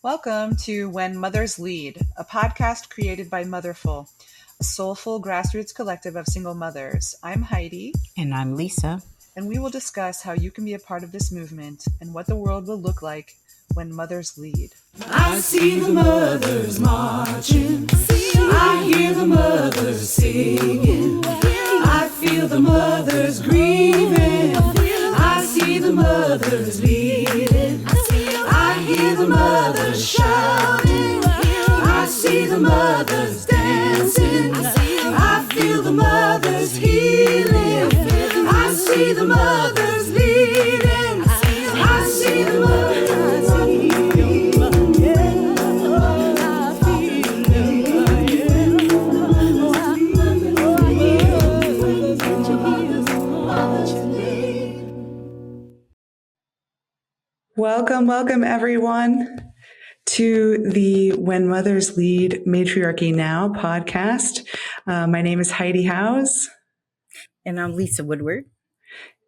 Welcome to When Mothers Lead, a podcast created by Motherful, a soulful grassroots collective of single mothers. I'm Heidi. And I'm Lisa. And we will discuss how you can be a part of this movement and what the world will look like when mothers lead. I see the mothers marching. I hear the mothers singing. I feel the mothers grieving. I see the mothers leading. I hear the mothers shouting. I see the mothers dancing. I feel the mothers healing. I see the mothers leading. I see the mothers healing. Welcome everyone to the When Mothers Lead Matriarchy Now podcast. My name is Heidi House. And I'm Lisa Woodward.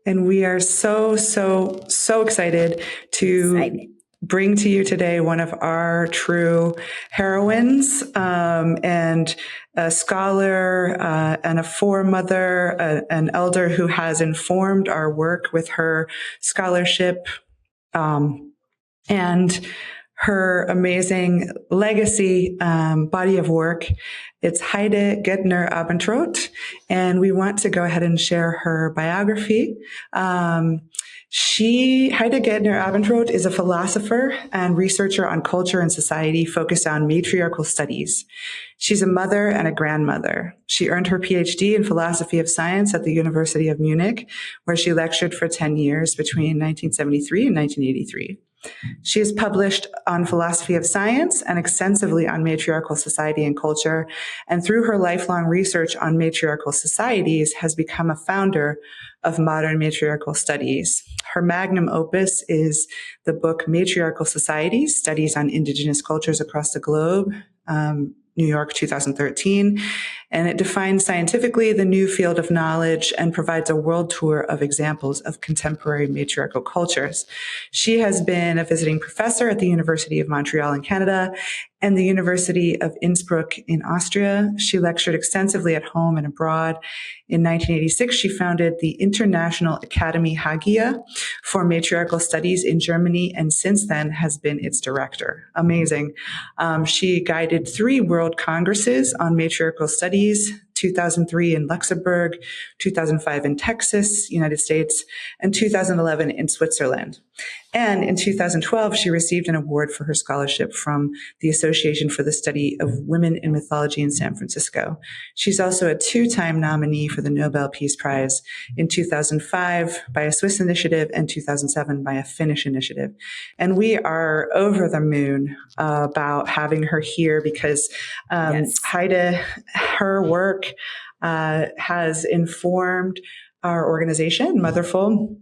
And we are so excited to bring to you today one of our true heroines, and a scholar and a foremother, an elder who has informed our work with her scholarship and her amazing legacy body of work. It's Heide Göttner-Abendroth, and we want to go ahead and share her biography. Heide Göttner-Abendroth is a philosopher and researcher on culture and society focused on matriarchal studies. She's a mother and a grandmother. She earned her PhD in philosophy of science at the University of Munich, where she lectured for 10 years between 1973 and 1983. She has published on philosophy of science and extensively on matriarchal society and culture, and through her lifelong research on matriarchal societies has become a founder of modern matriarchal studies. Her magnum opus is the book Matriarchal Societies, Studies on Indigenous Cultures Across the Globe, New York, 2013, and it defines scientifically the new field of knowledge and provides a world tour of examples of contemporary matriarchal cultures. She has been a visiting professor at the University of Montreal in Canada and the University of Innsbruck in Austria. She lectured extensively at home and abroad. In 1986, she founded the International Academy HAGIA for Matriarchal Studies in Germany, and since then has been its director. Amazing. She guided 3 world congresses on matriarchal studies, 2003 in Luxembourg, 2005 in Texas, United States, and 2011 in Switzerland. And in 2012, she received an award for her scholarship from the Association for the Study of Women in Mythology in San Francisco. She's also a 2-time nominee for the Nobel Peace Prize in 2005 by a Swiss initiative and 2007 by a Finnish initiative. And we are over the moon about having her here because Heide, her work has informed our organization, Motherful.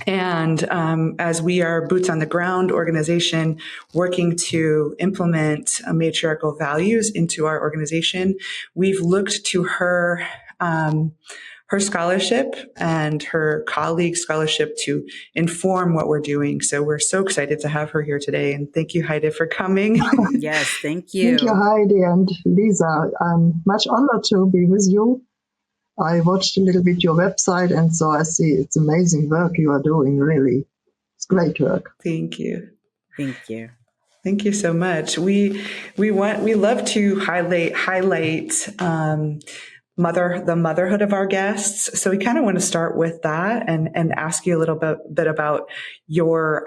And as we are boots on the ground organization working to implement matriarchal values into our organization, we've looked to her scholarship and her colleagues' scholarship to inform what we're doing. So we're so excited to have her here today. And thank you, Heide, for coming. Yes, thank you. Thank you, Heidi and Lisa. I'm much honored to be with you. I watched a little bit your website, and so I see it's amazing work you are doing, really. It's great work. Thank you. Thank you. Thank you so much. We love to highlight the motherhood of our guests. So we kind of want to start with that and ask you a little bit about your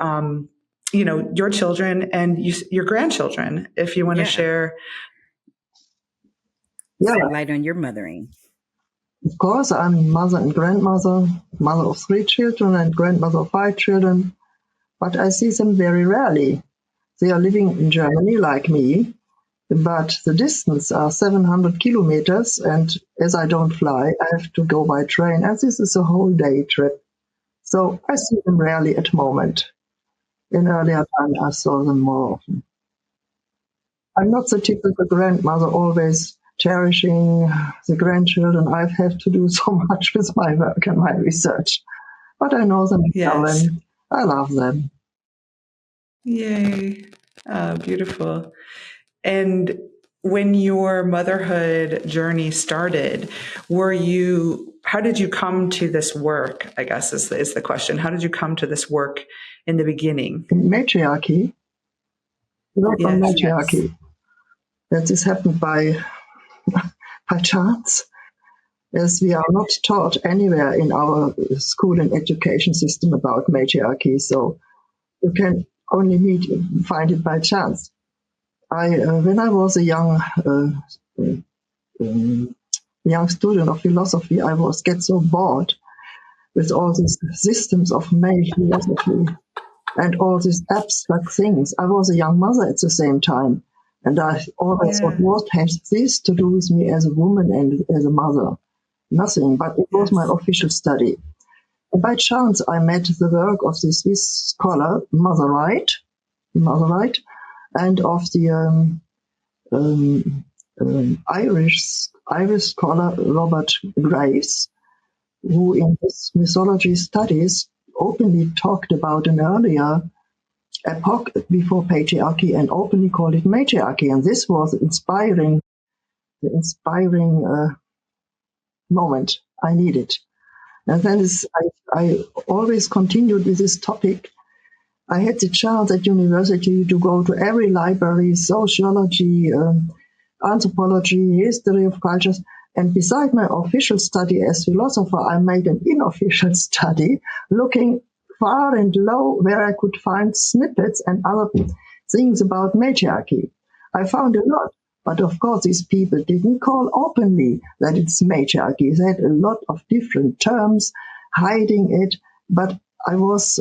your children and your grandchildren, if you want to share. Light on your mothering. Of course, I'm mother and grandmother, mother of 3 children and grandmother of 5 children, but I see them very rarely. They are living in Germany like me, but the distance are 700 kilometers, and as I don't fly, I have to go by train, and this is a whole day trip. So I see them rarely at the moment. In earlier time, I saw them more often. I'm not the typical grandmother, always cherishing the grandchildren. I have to do so much with my work and my research. But I know them well and I love them. Yay. Beautiful. And when your motherhood journey started, how did you come to this work? I guess is the question. How did you come to this work in the beginning? Matriarchy, not on Yes. matriarchy. That this happened by chance, as we are not taught anywhere in our school and education system about matriarchy. So you can only find it by chance. When I was a young student of philosophy, I get so bored with all these systems of male philosophy and all these abstract things. I was a young mother at the same time, and I always thought, what has this to do with me as a woman and as a mother? Nothing, but it was my official study. And by chance, I met the work of the Swiss scholar, Mother Wright, and of the Irish scholar, Robert Graves, who in his mythology studies openly talked about an earlier epoch before patriarchy and openly called it matriarchy. And this was the inspiring moment I needed. And then I always continued with this topic. I had the chance at university to go to every library, sociology, anthropology, history of cultures. And beside my official study as philosopher, I made an unofficial study looking far and low where I could find snippets and other things about matriarchy. I found a lot. But of course, these people didn't call openly that it's matriarchy. They had a lot of different terms hiding it. But I was,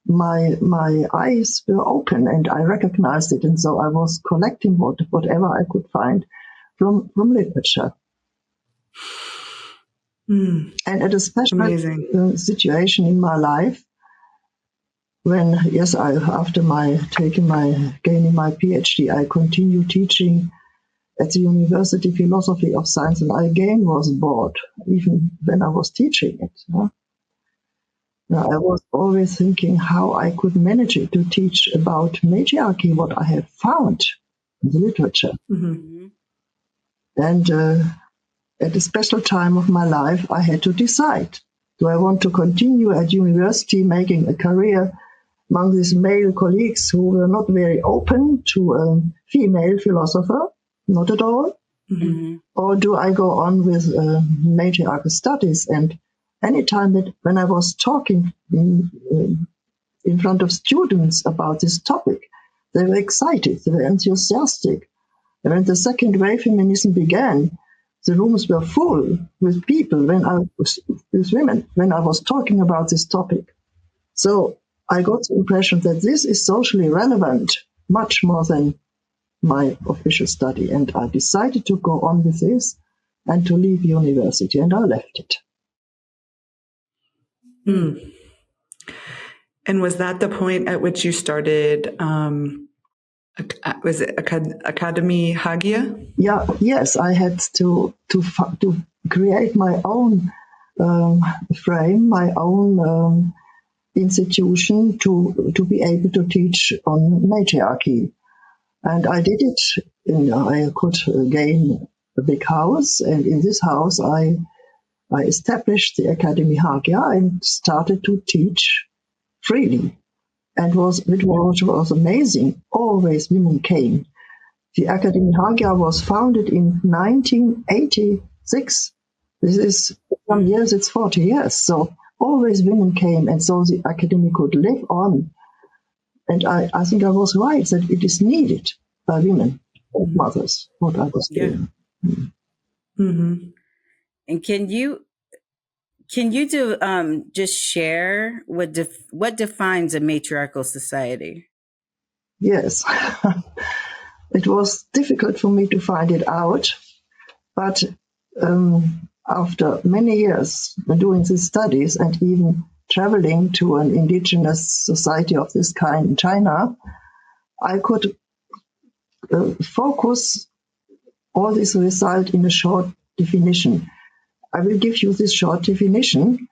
my eyes were open and I recognized it. And so I was collecting whatever I could find from literature. And at a special situation in my life, when, after gaining my PhD, I continued teaching at the University Philosophy of Science, and I again was bored, even when I was teaching it. Now, I was always thinking how I could manage it to teach about matriarchy, what I have found in the literature. Mm-hmm. And at a special time of my life, I had to decide. Do I want to continue at university making a career among these male colleagues who were not very open to a female philosopher? Not at all. Mm-hmm. Or do I go on with matriarchal studies? And any time that when I was talking in front of students about this topic, they were excited, they were enthusiastic. And when the second wave feminism began, the rooms were full with people with women when I was talking about this topic. So I got the impression that this is socially relevant, much more than my official study, and I decided to go on with this and to leave university, and I left it. And was that the point at which you started, was it Academy HAGIA? Yes, I had to create my own frame, my own institution to be able to teach on matriarchy. And I did it. I could gain a big house, and in this house I established the Academy HAGIA and started to teach freely. And which was amazing. Always women came. The Academy HAGIA was founded in 1986. This is some years, it's 40 years. So always women came, and so the Academy could live on. And I think I was right that it is needed by women and mothers, what I was doing. Mm-hmm. And can you just share what defines a matriarchal society? Yes. It was difficult for me to find it out, but after many years doing these studies and even traveling to an indigenous society of this kind in China, I could focus all this result in a short definition. I will give you this short definition.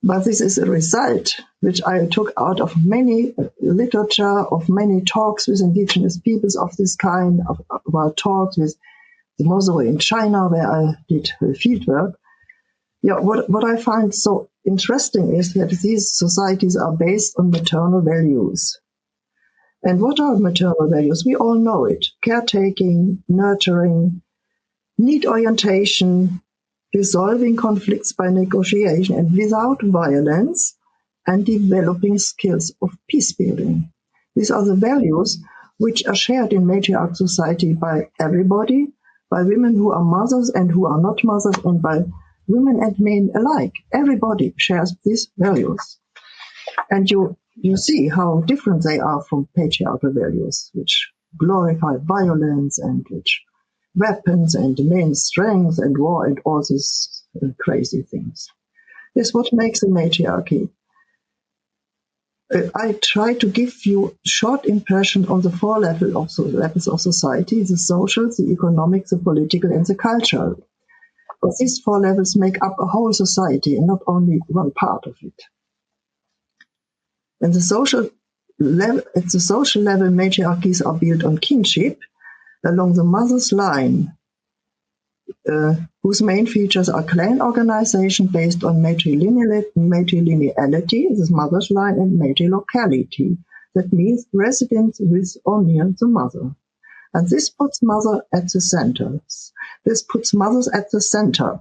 But this is a result which I took out of many literature, of many talks with indigenous peoples of this kind, about talks with the Mozo in China, where I did field work. Yeah, what I find so interesting is that these societies are based on maternal values. And what are maternal values? We all know it. Caretaking, nurturing, need orientation, resolving conflicts by negotiation and without violence, and developing skills of peace building. These are the values which are shared in matriarchal society by everybody, by women who are mothers and who are not mothers, and by women and men alike. Everybody shares these values. And you see how different they are from patriarchal values, which glorify violence and which weapons and men's strength and war and all these crazy things. This is what makes a matriarchy. I try to give you short impression on the four levels of society: the social, the economic, the political, and the cultural. But these four levels make up a whole society and not only one part of it. And at the social level, matriarchies are built on kinship along the mother's line, whose main features are clan organization based on matrilineality, this mother's line, and matrilocality. That means residence with or near the mother. And this puts mother at the center. This puts mothers at the center.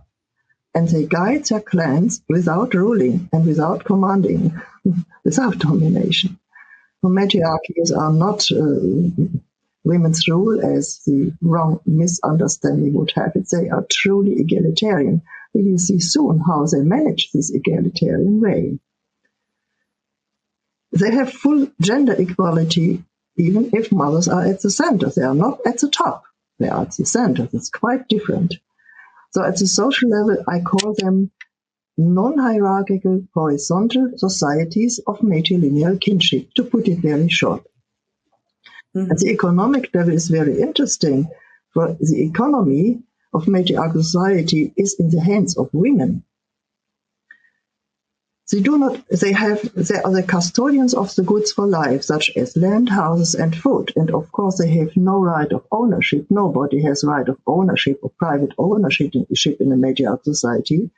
And they guide their clans without ruling and without commanding, without domination. For matriarchies are not women's rule as the wrong misunderstanding would have it. They are truly egalitarian. We will see soon how they manage this egalitarian way. They have full gender equality even if mothers are at the center. They are not at the top. They are at the center. That's quite different. So at the social level, I call them non-hierarchical horizontal societies of matrilineal kinship, to put it very short. Mm-hmm. And the economic level is very interesting, for the economy of matriarchal society is in the hands of women. They are the custodians of the goods for life, such as land, houses, and food. And of course, they have no right of ownership. Nobody has right of ownership or private ownership in a matriarchal society.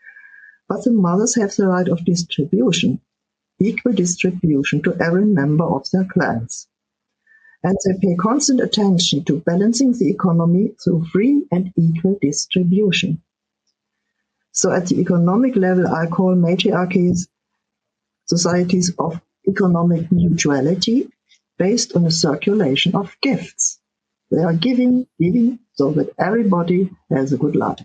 But the mothers have the right of distribution, equal distribution to every member of their clans. And they pay constant attention to balancing the economy through free and equal distribution. So at the economic level, I call matriarchies societies of economic mutuality based on a circulation of gifts. They are giving, so that everybody has a good life.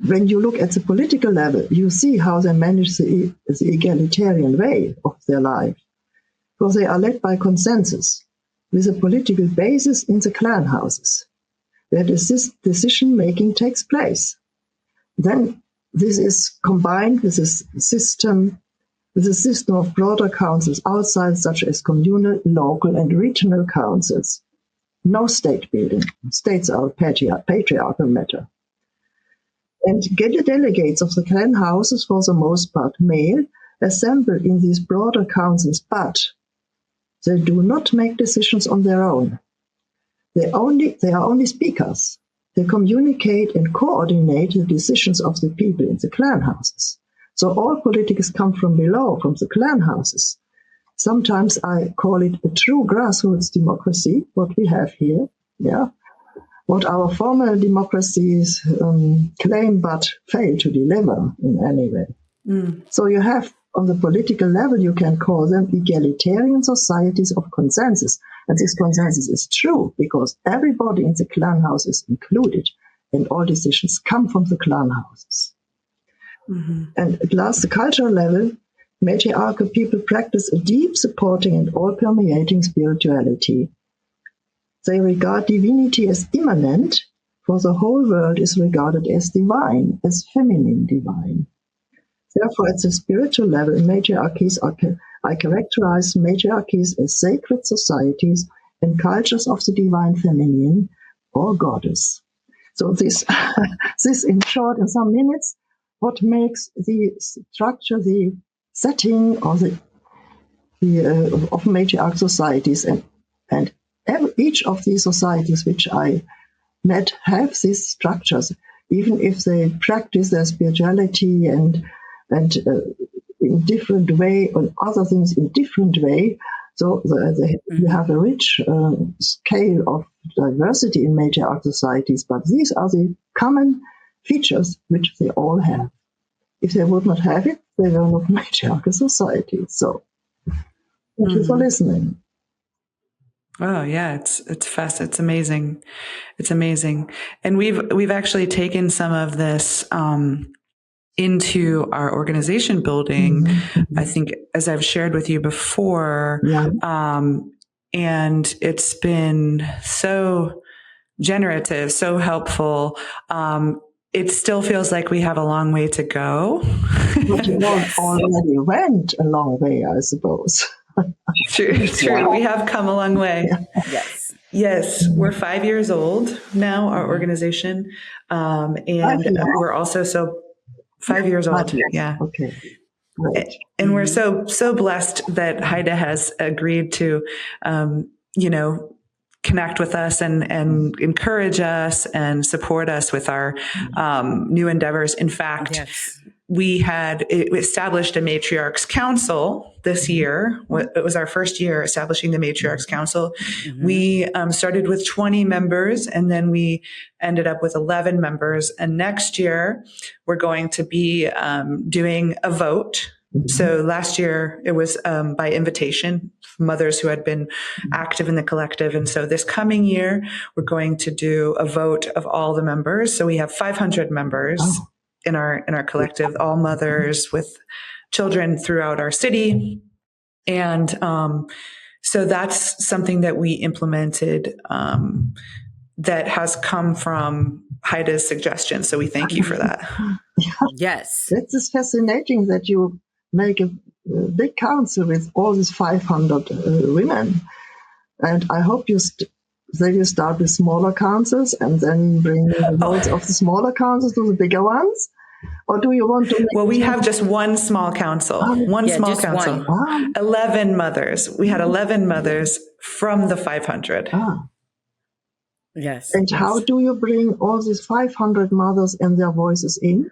When you look at the political level, you see how they manage the egalitarian way of their life. Because they are led by consensus, with a political basis in the clan houses, where decision-making takes place. Then this is combined with a system of broader councils outside, such as communal, local, and regional councils. No state building. States are a patriarchal matter. And delegates of the clan houses, for the most part male, assemble in these broader councils, but they do not make decisions on their own. They are only speakers. They communicate and coordinate the decisions of the people in the clan houses. So all politics come from below, from the clan houses. Sometimes I call it a true grassroots democracy, what we have here. Yeah, what our former democracies claim but fail to deliver in any way. So you have, on the political level, you can call them egalitarian societies of consensus. And this consensus is true because everybody in the clan house is included and all decisions come from the clan houses. Mm-hmm. And at last, the cultural level, matriarchal people practice a deep, supporting and all-permeating spirituality. They regard divinity as immanent, for the whole world is regarded as divine, as feminine divine. Therefore, at the spiritual level, I characterize matriarchies as sacred societies and cultures of the divine feminine or goddess. So this in short, in some minutes, what makes the structure, the setting, or the of matriarch societies, and each of these societies which I met have these structures, even if they practice their spirituality and in different way, and other things in different way. So you have a rich scale of diversity in matriarch societies, but these are the common features which they all have. If they would not have it, they were not matriarchal societies. So thank you for listening. Oh yeah, it's fast. It's amazing. It's amazing. And we've actually taken some of this into our organization building. I think, as I've shared with you before, and it's been so generative, so helpful. It still feels like we have a long way to go. But you already went a long way, I suppose. True. Wow. We have come a long way. Yes. We're 5 years old now, our organization. And we're also 5 years old. Yeah. Okay. Great. And we're so blessed that Heide has agreed to, connect with us and encourage us and support us with our new endeavors. In fact, we had established a Matriarchs Council this year. It was our first year establishing the Matriarchs Council. We started with 20 members, and then we ended up with 11 members. And next year, we're going to be doing a vote. So last year, it was by invitation, mothers who had been active in the collective. And so this coming year, we're going to do a vote of all the members. So we have 500 members in our collective, all mothers with children throughout our city. And so that's something that we implemented that has come from Heide's suggestion. So we thank you for that. Yes. It is fascinating that you make a big council with all these 500 women. And I hope you start with smaller councils and then bring the votes of the smaller councils to the bigger ones. Or do you want to? Well, we have just one small council, one small council, 11 mothers. We had 11 mothers from the 500. Yes. And how do you bring all these 500 mothers and their voices in?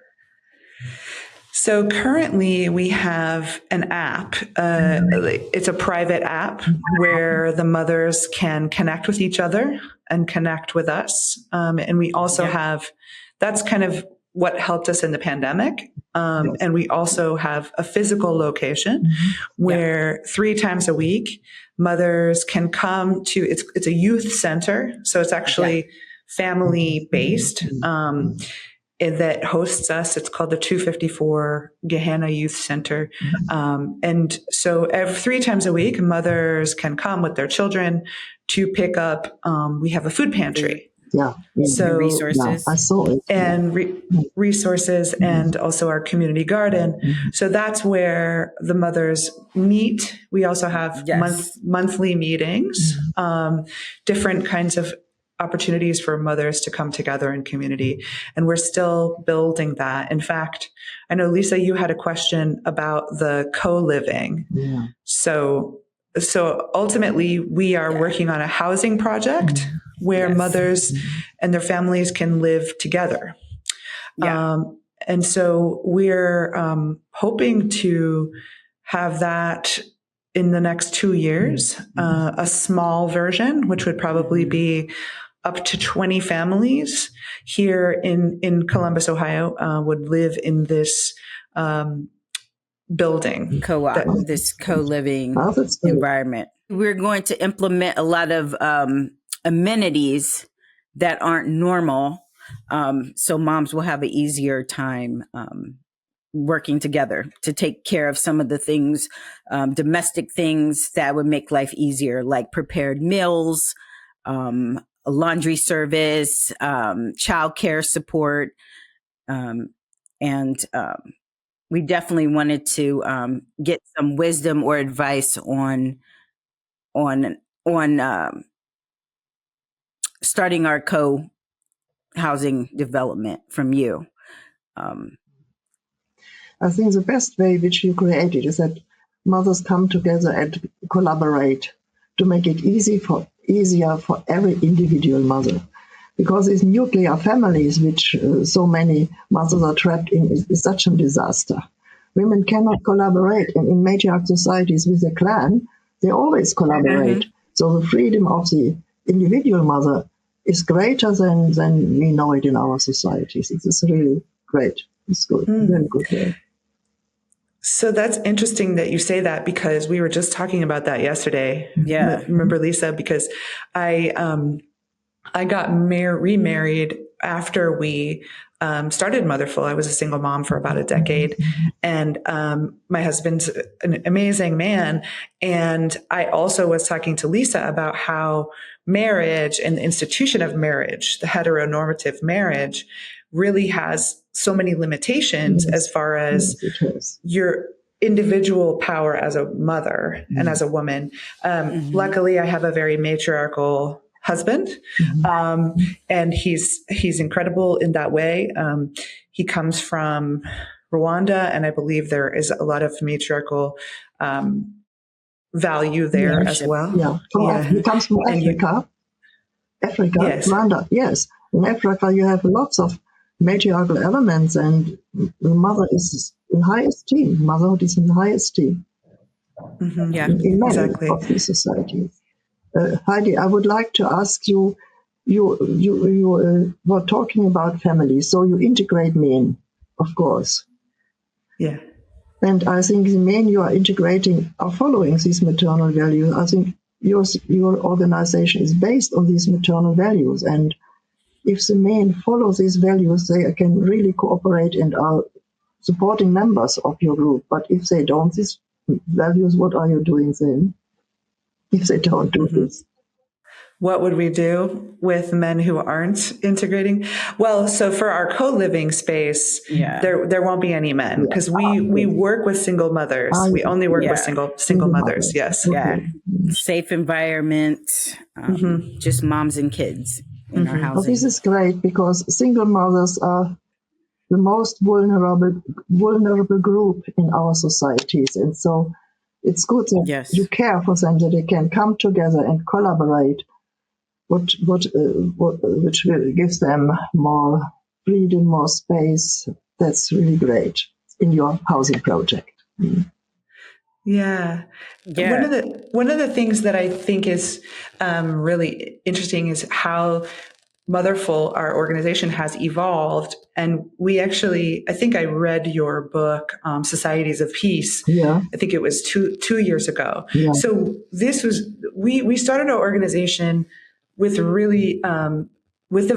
So currently we have an app. It's a private app where the mothers can connect with each other and connect with us. And we also have, that's kind of what helped us in the pandemic. And we also have a physical location where 3 times a week, mothers can come to, it's a youth center. So it's actually family based. That hosts us. It's called the 254 Gehenna Youth Center. And so 3 times a week, mothers can come with their children to pick up, we have a food pantry. So resources. I saw it. And resources and also our community garden. So that's where the mothers meet. We also have monthly meetings, different kinds of opportunities for mothers to come together in community. And we're still building that. In fact, I know, Lisa, you had a question about the co-living. So ultimately, we are working on a housing project where mothers and their families can live together. And so we're hoping to have that in the next 2 years, a small version, which would probably be up to 20 families here in Columbus, Ohio, would live in this building. This co-living environment. We're going to implement a lot of amenities that aren't normal. So moms will have an easier time working together to take care of some of the things, domestic things that would make life easier, like prepared meals, a laundry service, childcare support. And we definitely wanted to get some wisdom or advice on starting our co-housing development from you. I think the best way which you created is that mothers come together and collaborate to make it easier for every individual mother. Because these nuclear families, which so many mothers are trapped in, is such a disaster. Women cannot collaborate, and in matriarchal societies with the clan, they always collaborate. Mm-hmm. So the freedom of the individual mother is greater than we know it in our societies. It is really great. It's good, very good. Yeah. So that's interesting that you say that, because we were just talking about that yesterday. Yeah. Remember, Lisa, because I got remarried after we started Motherful. I was a single mom for about a decade, and my husband's an amazing man. And I also was talking to Lisa about how marriage and the institution of marriage, the heteronormative marriage, really has so many limitations as far as your individual power as a mother and as a woman. Luckily, I have a very matriarchal husband, and he's incredible in that way. He comes from Rwanda, and I believe there is a lot of matriarchal value there as well. Yeah, he comes from Africa. Yes. Rwanda, yes. In Africa, you have lots of matriarchal elements, and the mother is in high esteem. Motherhood is in high esteem. In many of these societies. Heidi, I would like to ask you. You were talking about family, so you integrate men, of course. Yeah. And I think the men you are integrating are following these maternal values. I think your organization is based on these maternal values, and if the men follow these values, they can really cooperate and are supporting members of your group. But if they don't, these values, what are you doing then? If they don't do this? What would we do with men who aren't integrating? Well, so for our co-living space, there won't be any men, because we work with single mothers. We only work with single mothers. Yes. Yeah. Safe environment, just moms and kids in our housing. Well, this is great, because single mothers are the most vulnerable group in our societies. And so it's good that you care for them, that they can come together and collaborate, which will give them more freedom, more space. That's really great in your housing project. Yeah. One of the things that I think is really interesting is how Motherful, our organization, has evolved. And we actually, I think I read your book, Societies of Peace. Yeah. I think it was two years ago. Yeah. So this was, we started our organization with really, with the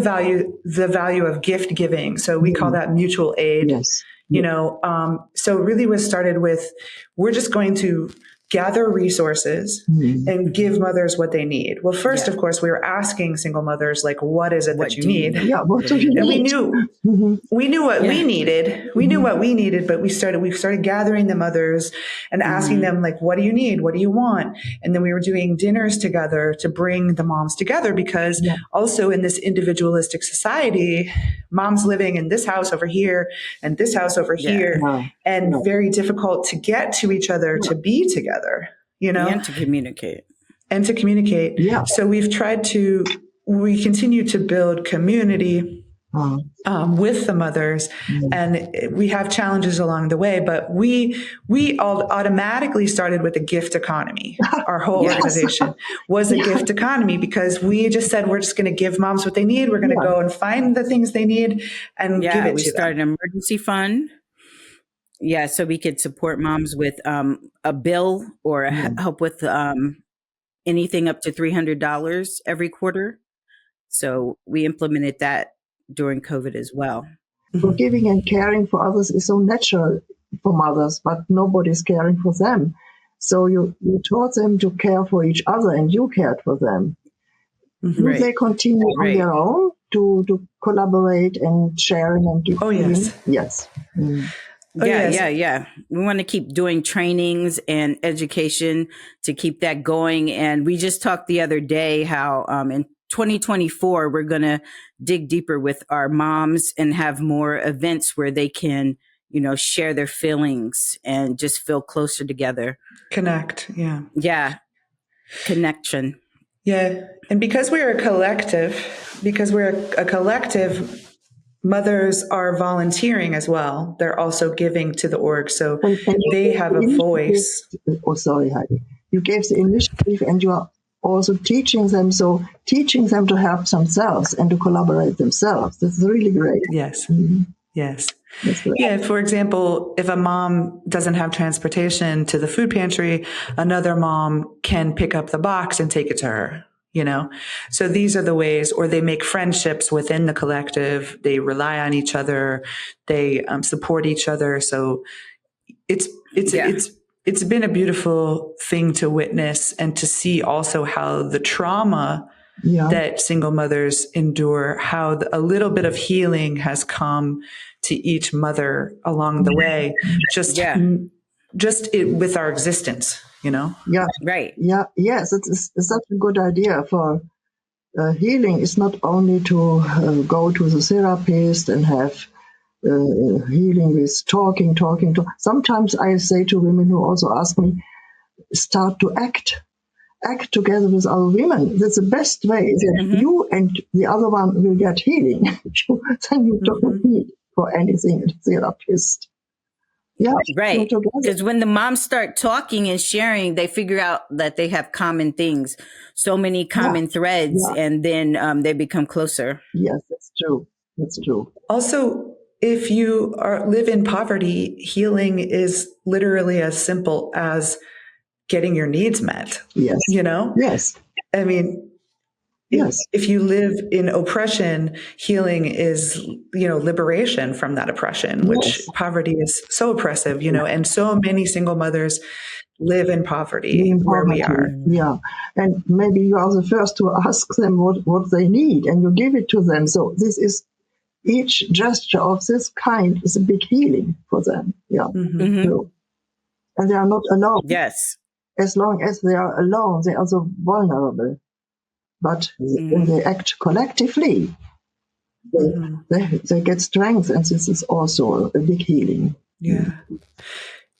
value of gift giving. So we call that mutual aid. Yes. So it really was started with, we're just going to gather resources and give mothers what they need. Well, first, of course, we were asking single mothers, like, what is it that you need? Yeah, what do you need? And we knew what we needed. We knew what we needed, but we started gathering the mothers and asking them, like, what do you need? What do you want? And then we were doing dinners together to bring the moms together, because also in this individualistic society, moms living in this house over here and this house over here, and very difficult to get to each other, to be together. And to communicate. Yeah. So we continue to build community with the mothers, and we have challenges along the way, but we all automatically started with a gift economy. Our whole organization was a gift economy, because we just said, we're just going to give moms what they need. We're going to go and find the things they need and give it to them. We started an emergency fund. Yeah, so we could support moms with a bill or help with anything up to $300 every quarter. So we implemented that during COVID as well. Giving and caring for others is so natural for mothers, but nobody's caring for them. So you taught them to care for each other, and you cared for them. Do they continue on their own to collaborate and sharing and giving? Oh, yes. Yes. Yeah. We want to keep doing trainings and education to keep that going. And we just talked the other day how in 2024, we're going to dig deeper with our moms and have more events where they can share their feelings and just feel closer together. Connect. Yeah. Yeah. Connection. Yeah. And because we're a collective, mothers are volunteering as well. They're also giving to the org. So they have a voice. Oh, sorry, Heidi. You gave the initiative and you are also teaching them. So teaching them to help themselves and to collaborate themselves. That's really great. Yes. Mm-hmm. Yes. Yeah. For example, if a mom doesn't have transportation to the food pantry, another mom can pick up the box and take it to her. So these are the ways, or they make friendships within the collective. They rely on each other. They support each other. So it's been a beautiful thing to witness and to see also how the trauma that single mothers endure, how a little bit of healing has come to each mother along the way, just with our existence. Yeah. Right. Yeah. Yes. It's such a good idea for healing. Is not only to go to the therapist and have healing with talking. Sometimes I say to women who also ask me, start to act together with other women. That's the best way. That you and the other one will get healing. Then you don't need for anything a therapist. Yeah, right. Because when the moms start talking and sharing, they figure out that they have common things, so many common threads, and then they become closer. Yes, that's true. That's true. Also, if you live in poverty, healing is literally as simple as getting your needs met. Yes. Yes. I mean, if you live in oppression, healing is, liberation from that oppression, which poverty is so oppressive, and so many single mothers live in poverty where we are. Yeah. And maybe you are the first to ask them what they need and you give it to them. So each gesture of this kind is a big healing for them. Yeah. So, and they are not alone. Yes. As long as they are alone, they are so vulnerable. But when they act collectively, they get strength, and this is also a big healing. Yeah.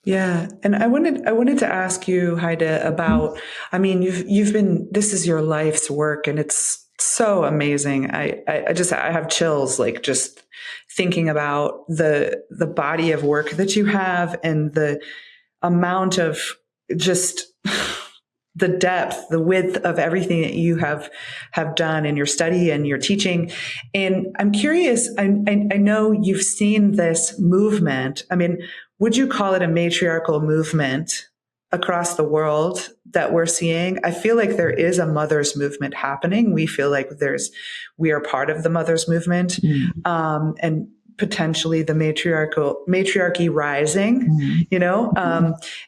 Yeah. And I wanted to ask you, Heide, about, this is your life's work, and it's so amazing. I have chills, like just thinking about the body of work that you have and the amount of just the depth, the width of everything that you have done in your study and your teaching. And I'm curious, I know you've seen this movement. I mean, would you call it a matriarchal movement across the world that we're seeing? I feel like there is a mother's movement happening. We feel like we are part of the mother's movement, and potentially the matriarchy rising,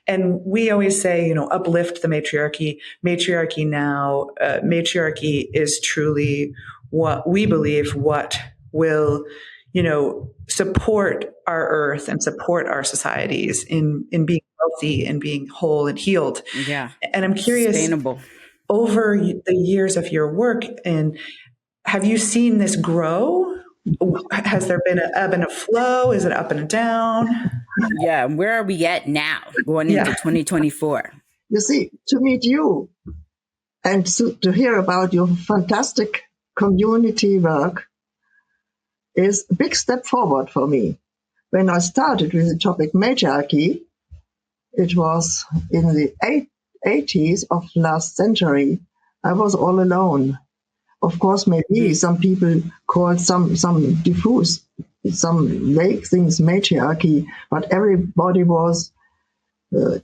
and we always say, uplift the matriarchy. Matriarchy now, matriarchy is truly what we believe what will, support our earth and support our societies in being healthy and being whole and healed. Yeah. And I'm curious, sustainable. Over the years of your work, and have you seen this grow? Has there been an ebb and a flow? Is it up and down? Yeah. Where are we at now going into 2024? You see, to meet you and to hear about your fantastic community work is a big step forward for me. When I started with the topic matriarchy, it was in the 80s of last century. I was all alone. Of course, maybe some people call some diffuse, some vague things matriarchy, but everybody was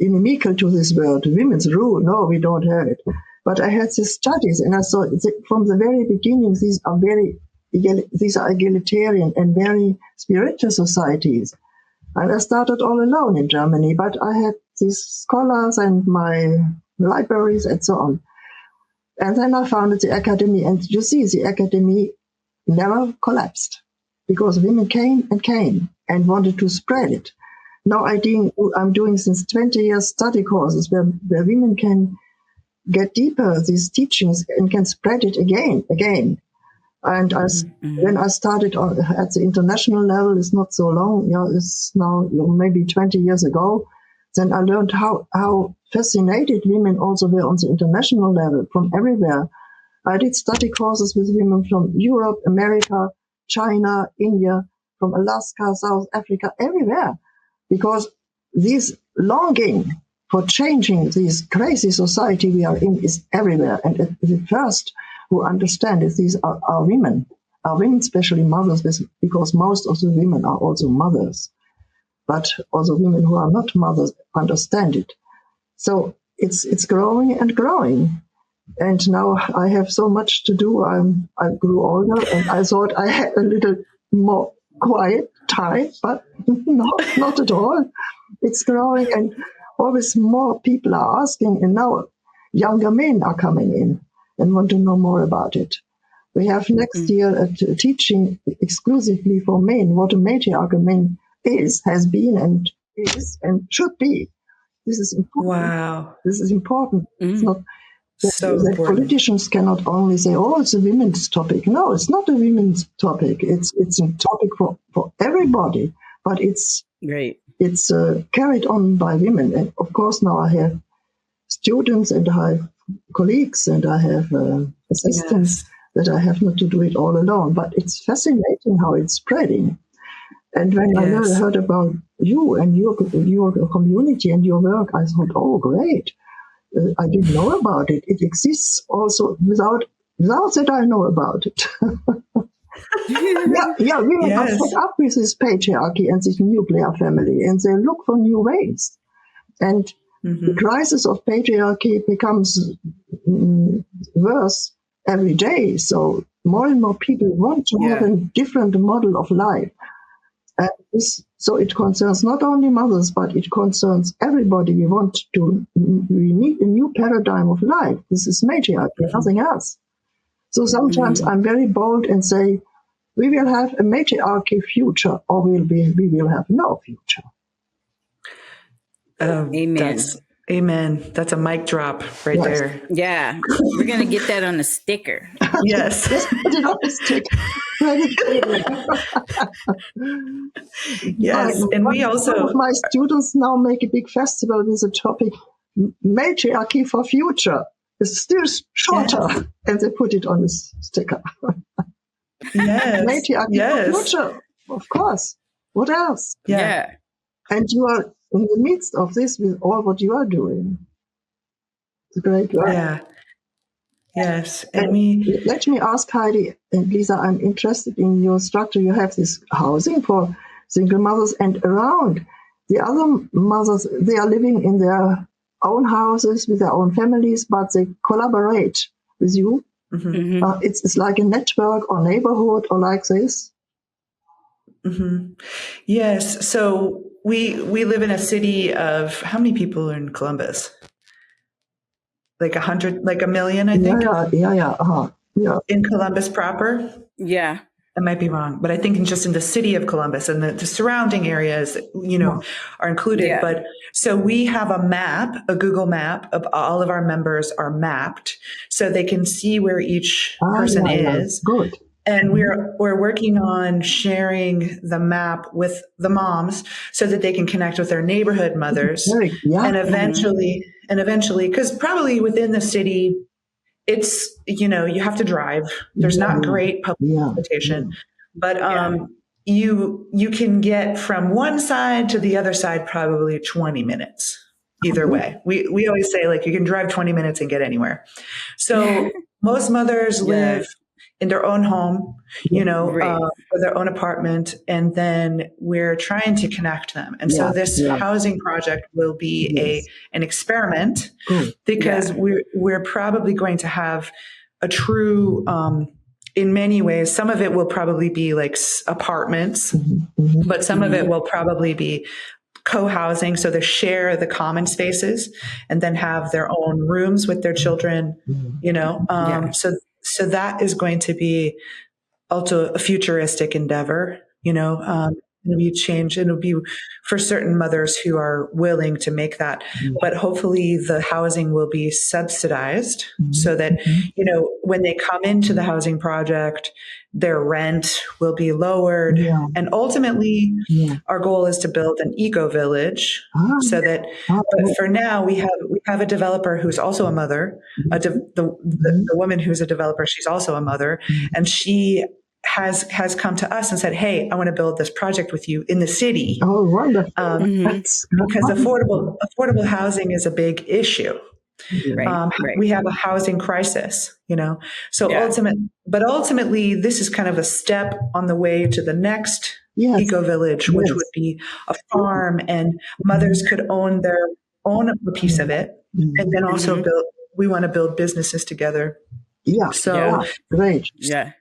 inimical to this word. Women's rule, no, we don't have it. But I had these studies, and I saw from the very beginning, these are egalitarian and very spiritual societies. And I started all alone in Germany, but I had these scholars and my libraries and so on. And then I founded the academy, and you see, the academy never collapsed because women came and wanted to spread it. Now I'm doing since 20 years study courses where women can get deeper these teachings and can spread it again. And when I started at the international level, it's not so long, it's now maybe 20 years ago, then I learned how fascinated women also were on the international level from everywhere. I did study courses with women from Europe, America, China, India, from Alaska, South Africa, everywhere. Because this longing for changing this crazy society we are in is everywhere. And the first who understand it, these are women. Are women, especially mothers, because most of the women are also mothers. But also women who are not mothers understand it. So it's growing and growing. And now I have so much to do. I grew older, and I thought I had a little more quiet time, but not at all. It's growing, and always more people are asking, and now younger men are coming in and want to know more about it. We have next year a teaching exclusively for men, what a matriarchal man is, has been, and is, and should be. This is important. Wow. This is important. It's not so that important. Politicians cannot only say, oh, it's a women's topic. No, it's not a women's topic. It's a topic for everybody, but it's great. It's carried on by women. And of course, now I have students and I have colleagues and I have assistants that I have not to do it all alone. But it's fascinating how it's spreading. And when I heard about you and your community and your work, I thought, oh, great. I didn't know about it. It exists also without that I know about it. Women are fed up with this patriarchy and this nuclear family, and they look for new ways. And the crisis of patriarchy becomes worse every day. So more and more people want to have a different model of life. And so it concerns not only mothers, but it concerns everybody. We need a new paradigm of life. This is matriarchy, nothing else. So sometimes I'm very bold and say, we will have a matriarchy future, or we will have no future. Amen. Amen. That's a mic drop right there. Yeah. We're going to get that on a sticker. Yes. Just put it on a sticker. Yes. And we also... Some of my students now make a big festival with the topic Matriarchy for Future. It's still shorter. And they put it on a sticker. Yes. Matriarchy for Future. Of course. What else? Yeah. And you are in the midst of this with all what you are doing. It's great work. Yeah. Yes. And let me ask Heidi and Lisa, I'm interested in your structure. You have this housing for single mothers, and around the other mothers, they are living in their own houses with their own families, but they collaborate with you. It's like a network or neighborhood or like this. Yes. So we live in a city of, how many people are in Columbus? Like 100, like 1 million, I think. Yeah. In Columbus proper. Yeah. I might be wrong, but I think just in the city of Columbus and the surrounding areas, are included. Yeah. But so we have a map, a Google map of all of our members are mapped so they can see where each person is. Good. And we're working on sharing the map with the moms so that they can connect with their neighborhood mothers. And eventually, because probably within the city, it's, you have to drive. There's not great public transportation, but you can get from one side to the other side probably 20 minutes either way. We always say, like, you can drive 20 minutes and get anywhere. So most mothers live in their own home, or their own apartment. And then we're trying to connect them. And so this housing project will be an experiment because we're probably going to have a true, in many ways, some of it will probably be like apartments, but some of it will probably be co-housing. So they share the common spaces and then have their own rooms with their children, So that is going to be also a futuristic endeavor, It'll be change. It'll be for certain mothers who are willing to make that. But hopefully the housing will be subsidized so that, when they come into the housing project, their rent will be lowered. Yeah. And ultimately, our goal is to build an eco village so that, but for now, we have a developer who's also a mother, the woman who's a developer, she's also a mother, and she has come to us and said, "Hey, I want to build this project with you in the city." Oh, wonderful! Because affordable housing is a big issue. Right. We have a housing crisis, So ultimately, this is kind of a step on the way to the next eco village, which would be a farm, and mothers could own a piece of it, and then also we want to build businesses together. Yeah. So great. Yeah.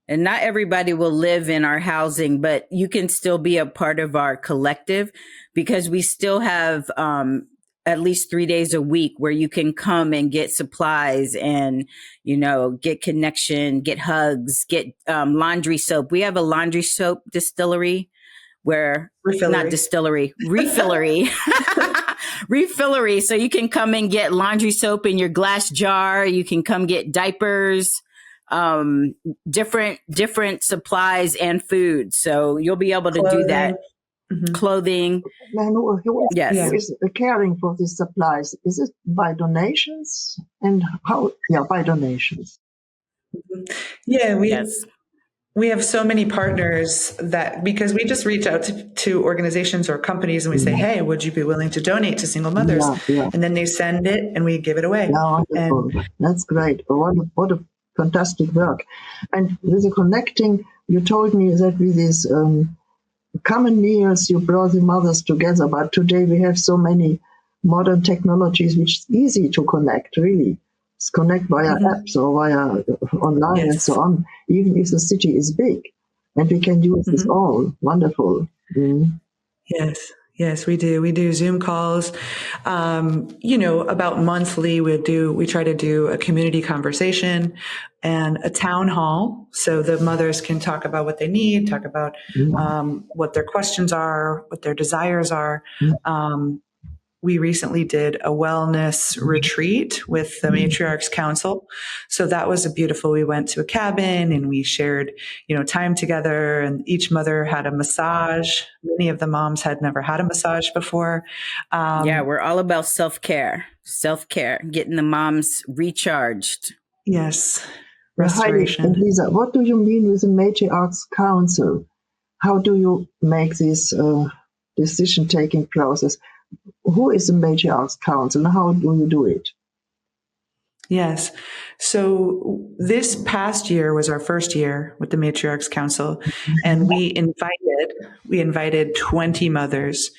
And not everybody will live in our housing, but you can still be a part of our collective, because we still have at least 3 days a week where you can come and get supplies and, get connection, get hugs, get laundry soap. We have a laundry soap distillery where not distillery, refillery. Refillery. So you can come and get laundry soap in your glass jar. You can come get diapers, different supplies and food. So you'll be able to do that. Clothing. Who is caring for these supplies? Is it by donations? And how? Yeah, by donations. Yeah, we have so many partners that, because we just reach out to organizations or companies and we say, "Hey, would you be willing to donate to single mothers?" And then they send it and we give it away. Yeah, that's great. What a fantastic work. And with the connecting, you told me that with these common meals, you brought the mothers together. But today we have so many modern technologies which is easy to connect, really. It's connect via apps or via online and so on, even if the city is big. And we can use this all. Wonderful. Yes, we do. We do Zoom calls. About monthly, we try to do a community conversation and a town hall. So the mothers can talk about what they need, talk about what their questions are, what their desires are. We recently did a wellness retreat with the Matriarchs Council. So that was beautiful. We went to a cabin and we shared, time together, and each mother had a massage. Many of the moms had never had a massage before. We're all about self-care, getting the moms recharged. Yes. Restoration. Heidi and Lisa, what do you mean with the Matriarchs Council? How do you make this decision-taking process? Who is the Matriarchs Council and how do you do it? Yes. So this past year was our first year with the Matriarchs Council, and we invited 20 mothers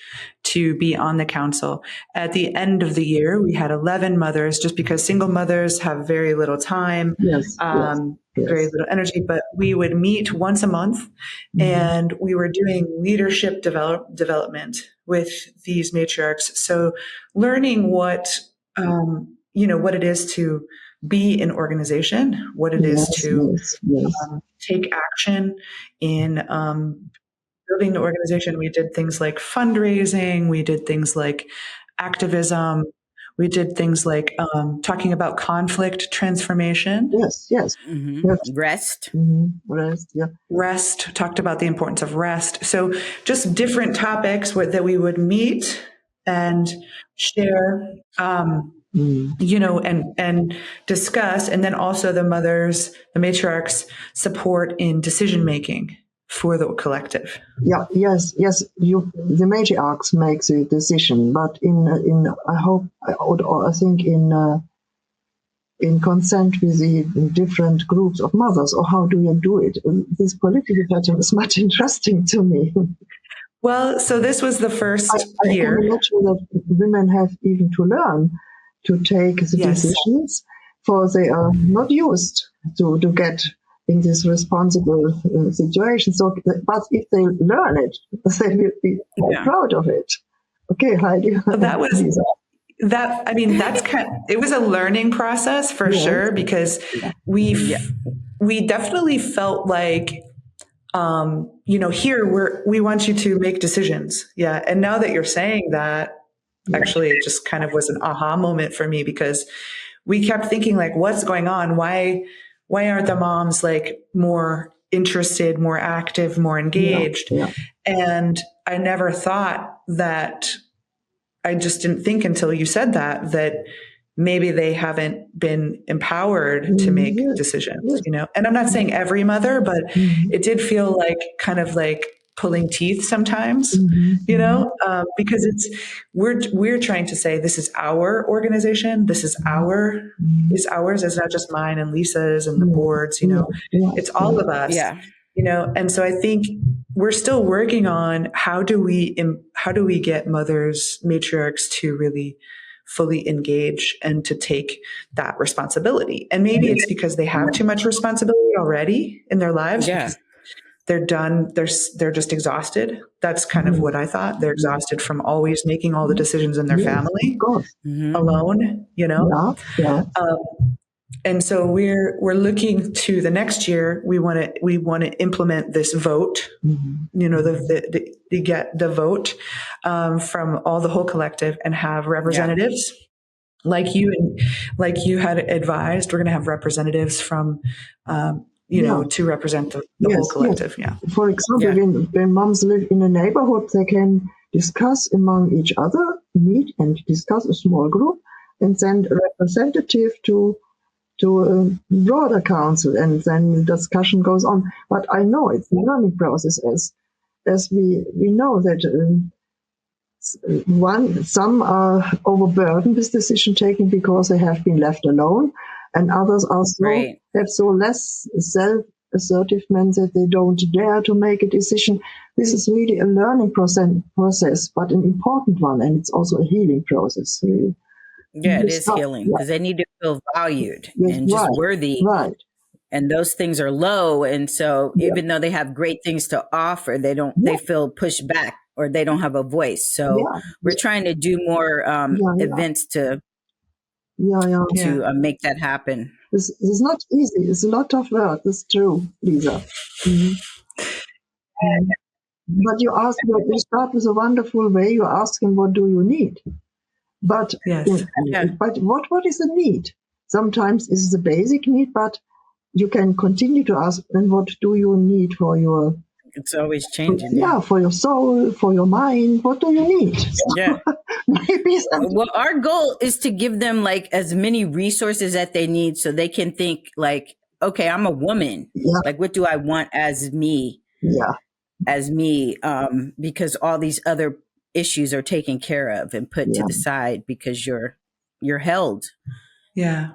to be on the council. At the end of the year, we had 11 mothers, just because single mothers have very little time, very little energy, but we would meet once a month and we were doing leadership development with these matriarchs. So learning what it is to be an organization, what it is to take action in building the organization. We did things like fundraising. We did things like activism. We did things like talking about conflict transformation. Yes. Rest. Rest, talked about the importance of rest. So just different topics that we would meet and share, and discuss. And then also the matriarchs support in decision-making for the collective. Yes. The matriarchs make the decision, but I think in consent with the different groups of mothers, or how do you do it? This political pattern is much interesting to me. Well, so this was the first year. I can imagine that women have even to learn to take the decisions, for they are not used to get in this responsible situation. So, but if they learn it, they will be proud of it. Okay, Heidi. It was a learning process for sure, because we definitely felt like here we want you to make decisions. Yeah. And now that you're saying that, actually, it just kind of was an aha moment for me, because we kept thinking, like, what's going on? Why aren't the moms like more interested, more active, more engaged? Yeah. And I never thought that, I just didn't think until you said that maybe they haven't been empowered to make decisions, And I'm not saying every mother, but it did feel like kind of like pulling teeth sometimes, because we're trying to say, this is our organization. This is ours. It's not just mine and Lisa's and the boards, it's all of us, and so I think we're still working on how do we get mothers, matriarchs to really fully engage and to take that responsibility. And maybe it's because they have too much responsibility already in their lives. Yeah. They're done. They're just exhausted. That's kind of what I thought. They're exhausted from always making all the decisions in their family alone, Yeah. And so we're looking to the next year. We want to implement this vote, get the vote from the whole collective, and have representatives like you had advised. We're going to have representatives from to represent the whole collective. Yes. For example, when moms live in a neighborhood, they can discuss among each other, meet and discuss a small group, and send a representative to a broader council, and then the discussion goes on. But I know it's a learning process, as we know that some are overburdened with decision taking because they have been left alone, and others are have so less self-assertiveness that they don't dare to make a decision. This is really a learning process, but an important one, and it's also a healing process, really. Yeah, it is healing, because they need to feel valued and just worthy. Right. And those things are low. And so even though they have great things to offer, they feel pushed back, or they don't have a voice. So we're trying to do more events to make that happen. It's not easy. It's a lot of work. It's true, Lisa. But you start with a wonderful way. You ask him, what do you need? But but what is the need? Sometimes it's the basic need, but you can continue to ask, and what do you need for your? It's always changing. For your soul, for your mind. What do you need? Yeah. Maybe well, our goal is to give them like as many resources that they need, so they can think like, okay, I'm a woman. Yeah. Like, what do I want as me? Yeah. As me, because all these other issues are taken care of and put to the side because you're held. Yeah.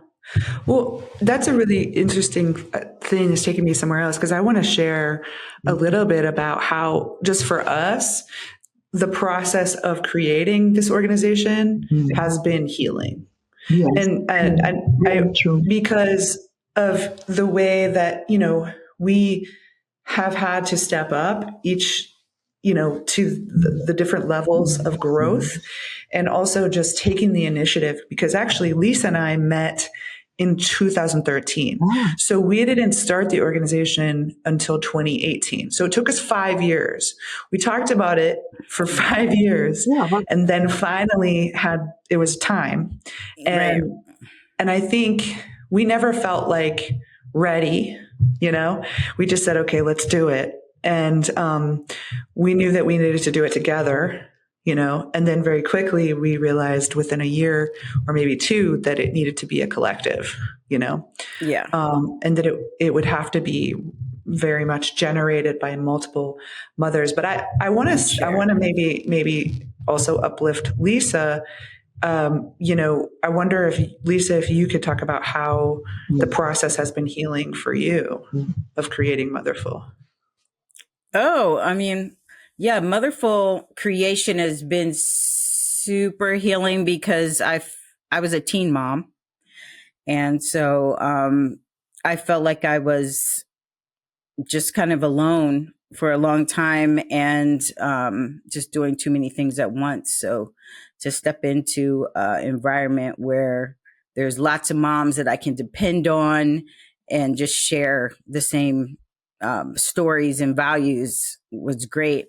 Well, that's a really interesting thing that's taking me somewhere else, because I want to share a little bit about how, just for us, the process of creating this organization has been healing. Yes. And because of the way that, we have had to step up each to the different levels of growth, and also just taking the initiative, because actually Lisa and I met in 2013. So we didn't start the organization until 2018. So it took us 5 years. We talked about it for 5 years, and then finally it was time. And I think we never felt like ready, we just said, okay, let's do it. And we knew that we needed to do it together, and then very quickly we realized within a year or maybe two that it needed to be a collective, and that it would have to be very much generated by multiple mothers. But I want to maybe also uplift Lisa. I wonder if you could talk about how the process has been healing for you of creating Motherful. Oh, I mean, Motherful creation has been super healing, because I was a teen mom. And so I felt like I was just kind of alone for a long time, and just doing too many things at once. So to step into an environment where there's lots of moms that I can depend on and just share the same stories and values was great.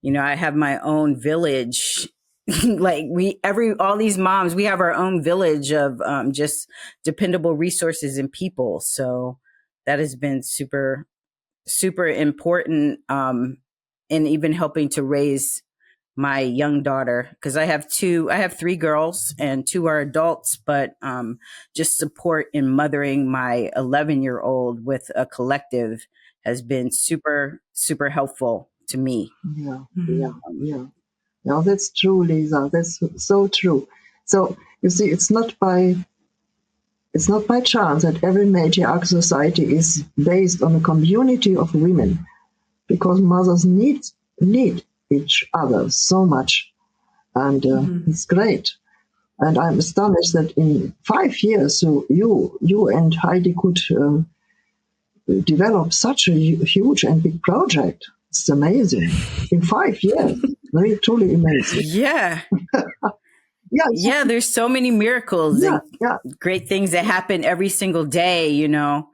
You know, I have my own village. Like all these moms, we have our own village of just dependable resources and people. So that has been super, super important in even helping to raise my young daughter, because I have 3 girls and 2 are adults, but just support in mothering my 11-year-old with a collective has been super, super helpful to me. Yeah. No, that's true, Lisa. That's so true. So you see, it's not by chance that every matriarchal society is based on a community of women, because mothers need each other so much, and it's great. And I'm astonished that in 5 years, so you and Heidi could develop such a huge and big project. It's amazing. In 5 years, very truly amazing. Yeah. Yeah, there's so many miracles and great things that happen every single day, you know.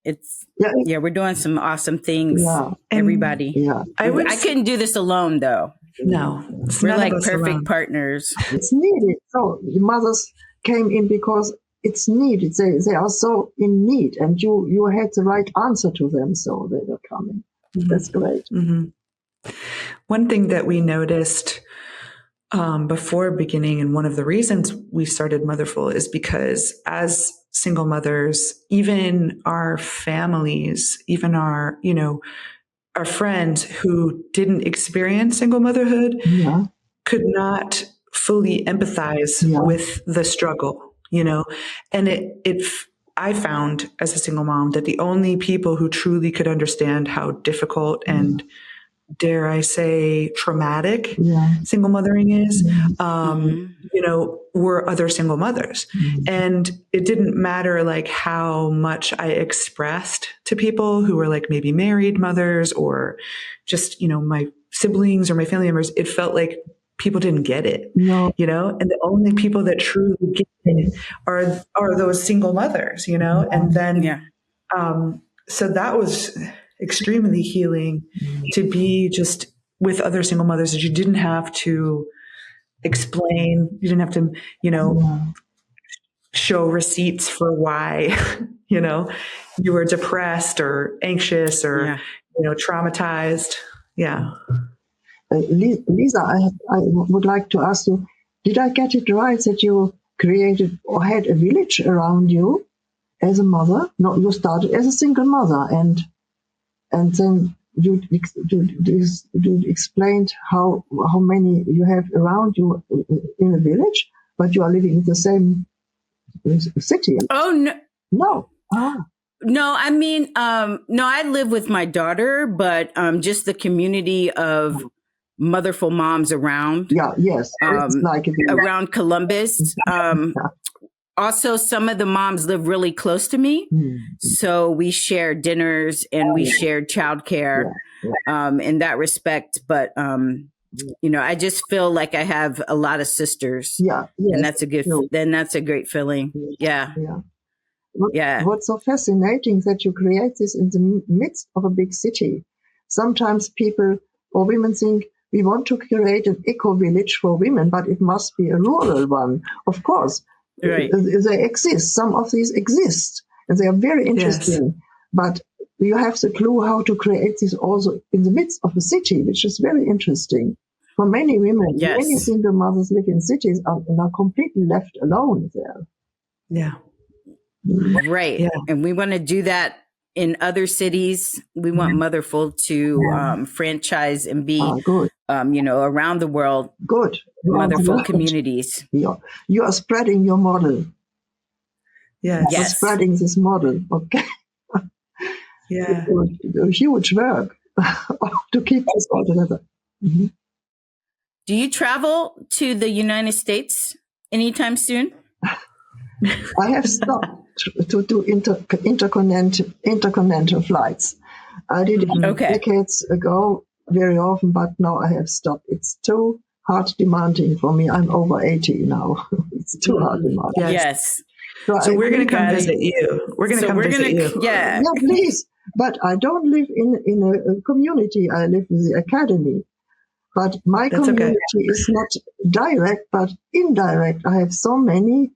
It's we're doing some awesome things. Yeah. Everybody. Yeah. I couldn't do this alone though. No. We're like perfect partners. It's needed. So the mothers came in because it's needed. They are so in need, and you had the right answer to them, so they were coming. Mm-hmm. That's great. Mm-hmm. One thing that we noticed before beginning, and one of the reasons we started Motherful, is because as single mothers, even our families, even our friends who didn't experience single motherhood could not fully empathize with the struggle. And I found as a single mom that the only people who truly could understand how difficult and, dare I say, traumatic single mothering is, were other single mothers. And it didn't matter like how much I expressed to people who were like maybe married mothers or just, my siblings or my family members. It felt like people didn't get it, and the only people that truly get it are those single mothers, and then, so that was extremely healing to be just with other single mothers that you didn't have to explain, you didn't have to, show receipts for why, you were depressed or anxious or, traumatized. Yeah. Lisa, I would like to ask you, did I get it right that you created or had a village around you as a mother? No, you started as a single mother, and then you explained how many you have around you in a village, but you are living in the same city. Oh, no. No. No, I mean, no, I live with my daughter, but just the community of motherful moms around. Yeah, yes. Around Columbus. Also, some of the moms live really close to me. So we share dinners and we share childcare in that respect. But, I just feel like I have a lot of sisters. Yeah. Yes, and that's a great feeling. Yeah. What's so fascinating that you create this in the midst of a big city. Sometimes people or women think we want to create an eco-village for women, but it must be a rural one. Of course, they exist. Some of these exist, and they are very interesting. Yes. But you have the clue how to create this also in the midst of a city, which is very interesting. For many women, many single mothers live in cities and are completely left alone there. Yeah. Right. Yeah. And we want to do that in other cities. We want Motherful to franchise and be, around the world. Good. Motherful communities. You are spreading your model. Yes. You're spreading this model. Okay. Yeah. Huge work to keep this all together. Mm-hmm. Do you travel to the United States anytime soon? I have stopped to do intercontinental flights. I did it decades ago very often, but now I have stopped. It's too hard demanding for me. I'm over 80 now. It's too hard demanding. Yes. So we're going to come visit you. We're going to come visit you. Yeah. Yeah, please. But I don't live in a community. I live in the academy. But my community is not direct, but indirect. I have so many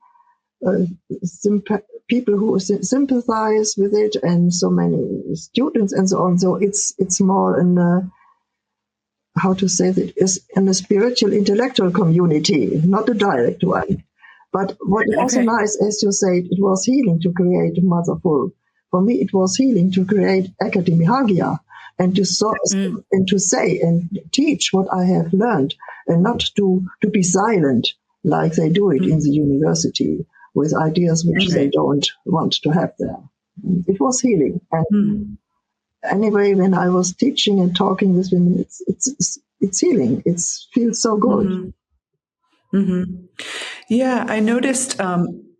people who sympathize with it, and so many students and so on. So it's more in how to say that, is in a spiritual intellectual community, not a direct one. But what is also nice, as you said, it was healing to create Motherful. For me, it was healing to create Academy HAGIA and to say and teach what I have learned, and not to be silent like they do it in the university with ideas which they don't want to have there. It was healing. And anyway, when I was teaching and talking with women, it's healing. It feels so good. Yeah, I noticed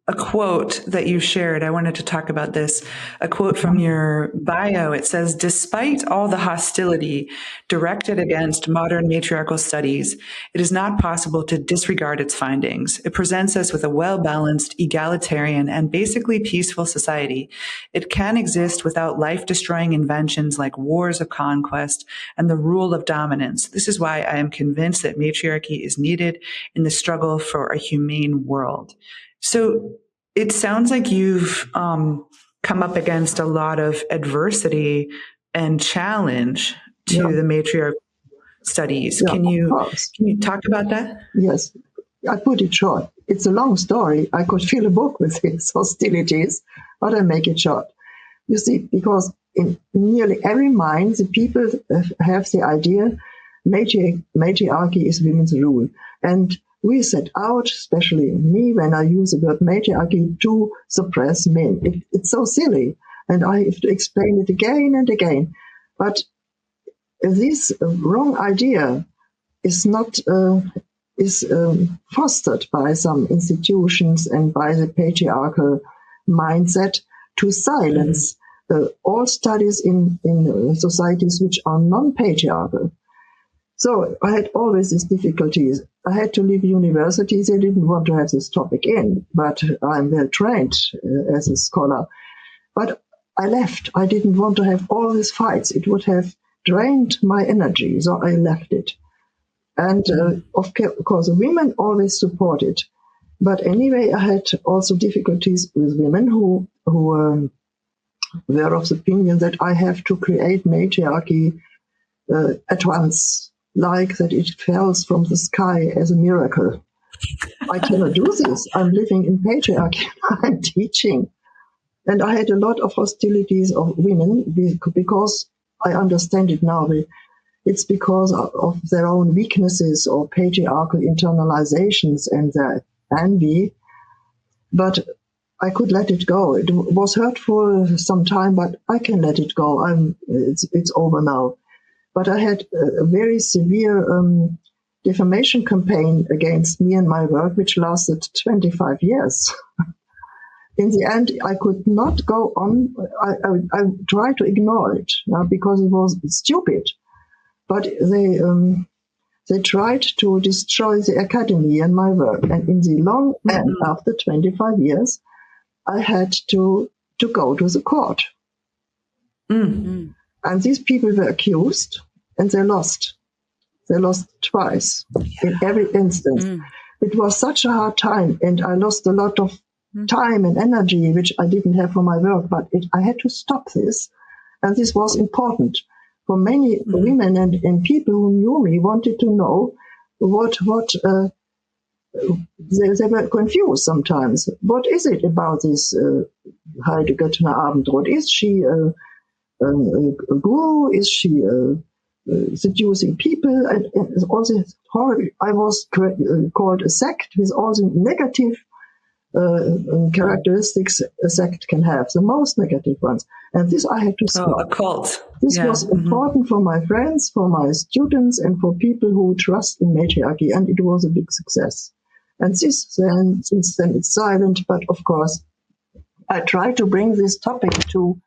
a quote that you shared. I wanted to talk about this. A quote from your bio. It says, despite all the hostility directed against modern matriarchal studies, it is not possible to disregard its findings. It presents us with a well-balanced, egalitarian, and basically peaceful society. It can exist without life-destroying inventions like wars of conquest and the rule of dominance. This is why I am convinced that matriarchy is needed in the struggle for a humane world. So it sounds like you've come up against a lot of adversity and challenge to the matriarchal studies. Yeah, can you talk about that? Yes, I put it short. It's a long story. I could fill a book with its hostilities, but I make it short. You see, because in nearly every mind, the people have the idea matriarchy is women's rule. And we set out, especially me, when I use the word matriarchy, to suppress men. It's so silly, and I have to explain it again and again. But this wrong idea is not fostered by some institutions and by the patriarchal mindset to silence all studies in societies which are non-patriarchal. So I had always these difficulties. I had to leave universities. They didn't want to have this topic in, but I'm well trained as a scholar. But I left. I didn't want to have all these fights. It would have drained my energy, so I left it. And of course, women always support it. But anyway, I had also difficulties with women who were of the opinion that I have to create matriarchy at once, like that it falls from the sky as a miracle. I cannot do this. I'm living in patriarchy. I'm teaching. And I had a lot of hostilities of women because I understand it now. It's because of their own weaknesses or patriarchal internalizations and their envy. But I could let it go. It was hurtful some time, but I can let it go. It's over now. But I had a very severe defamation campaign against me and my work, which lasted 25 years. In the end, I could not go on. I tried to ignore it because it was stupid. But they tried to destroy the academy and my work. And in the long end, after 25 years, I had to go to the court. Mm-hmm. And these people were accused, and they lost. They lost twice in every instance. It was such a hard time, and I lost a lot of time and energy, which I didn't have for my work, but I had to stop this. And this was important. For many women and people who knew me wanted to know what they were confused sometimes. What is it about this Heide Göttner-Abendroth? Is she a guru? Is she seducing people? And all this horror. I was called a sect with all the negative characteristics a sect can have, the most negative ones. And this I had to stop. A cult. This was important for my friends, for my students, and for people who trust in matriarchy, and it was a big success. And since then it's silent, but of course I try to bring this topic to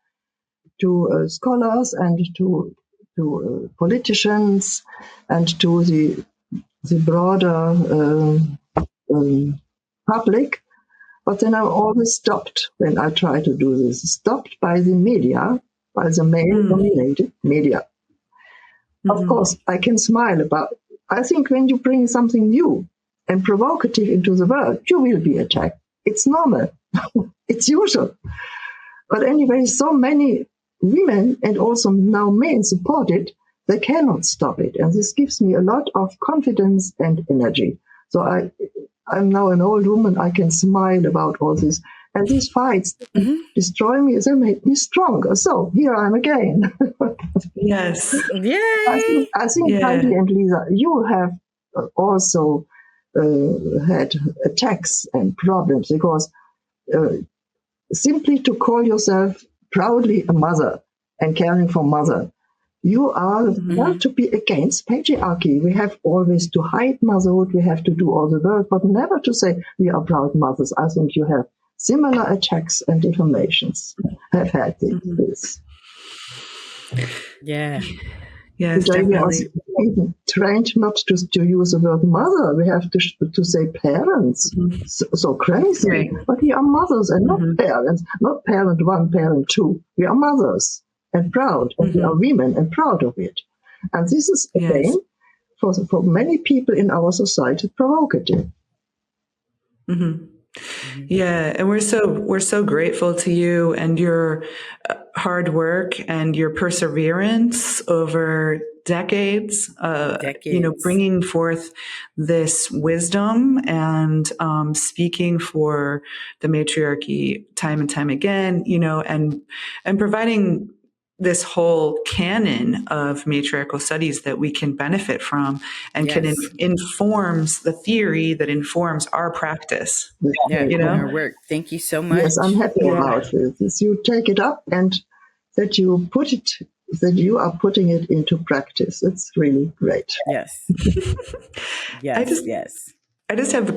scholars and to politicians and to the broader public. But then I'm always stopped when I try to do this. Stopped by the media, by the male-dominated media. Of course, I can smile about. I think when you bring something new and provocative into the world, you will be attacked. It's normal. It's usual. But anyway, so many women and also now men support it, they cannot stop it. And this gives me a lot of confidence and energy. So I'm now an old woman. I can smile about all this. And these fights destroy me. They make me stronger. So here I am again. Yes. Yay! I think Heidi and Lisa, you have also had attacks and problems because simply to call yourself proudly a mother and caring for mother, you are have to be against patriarchy. We have always to hide motherhood. We have to do all the work, but never to say we are proud mothers. I think you have similar attacks and informations have had this. Yeah. Yes, today definitely. We are trained not to use the word mother. We have to say parents. So crazy. Right. But we are mothers and not parents. Not parent one, parent two. We are mothers and proud. And we are women and proud of it. And this is, again, for many people in our society, provocative. Yeah, and we're so grateful to you and your hard work and your perseverance over decades. You know, bringing forth this wisdom and speaking for the matriarchy time and time again. You know, and providing this whole canon of matriarchal studies that we can benefit from and can informs the theory that informs our practice. Yeah, you know, our work. Thank you so much. Yes, I'm happy about this. You take it up and that you put it, that you are putting it into practice. It's really great. Yes. Yes. I just have a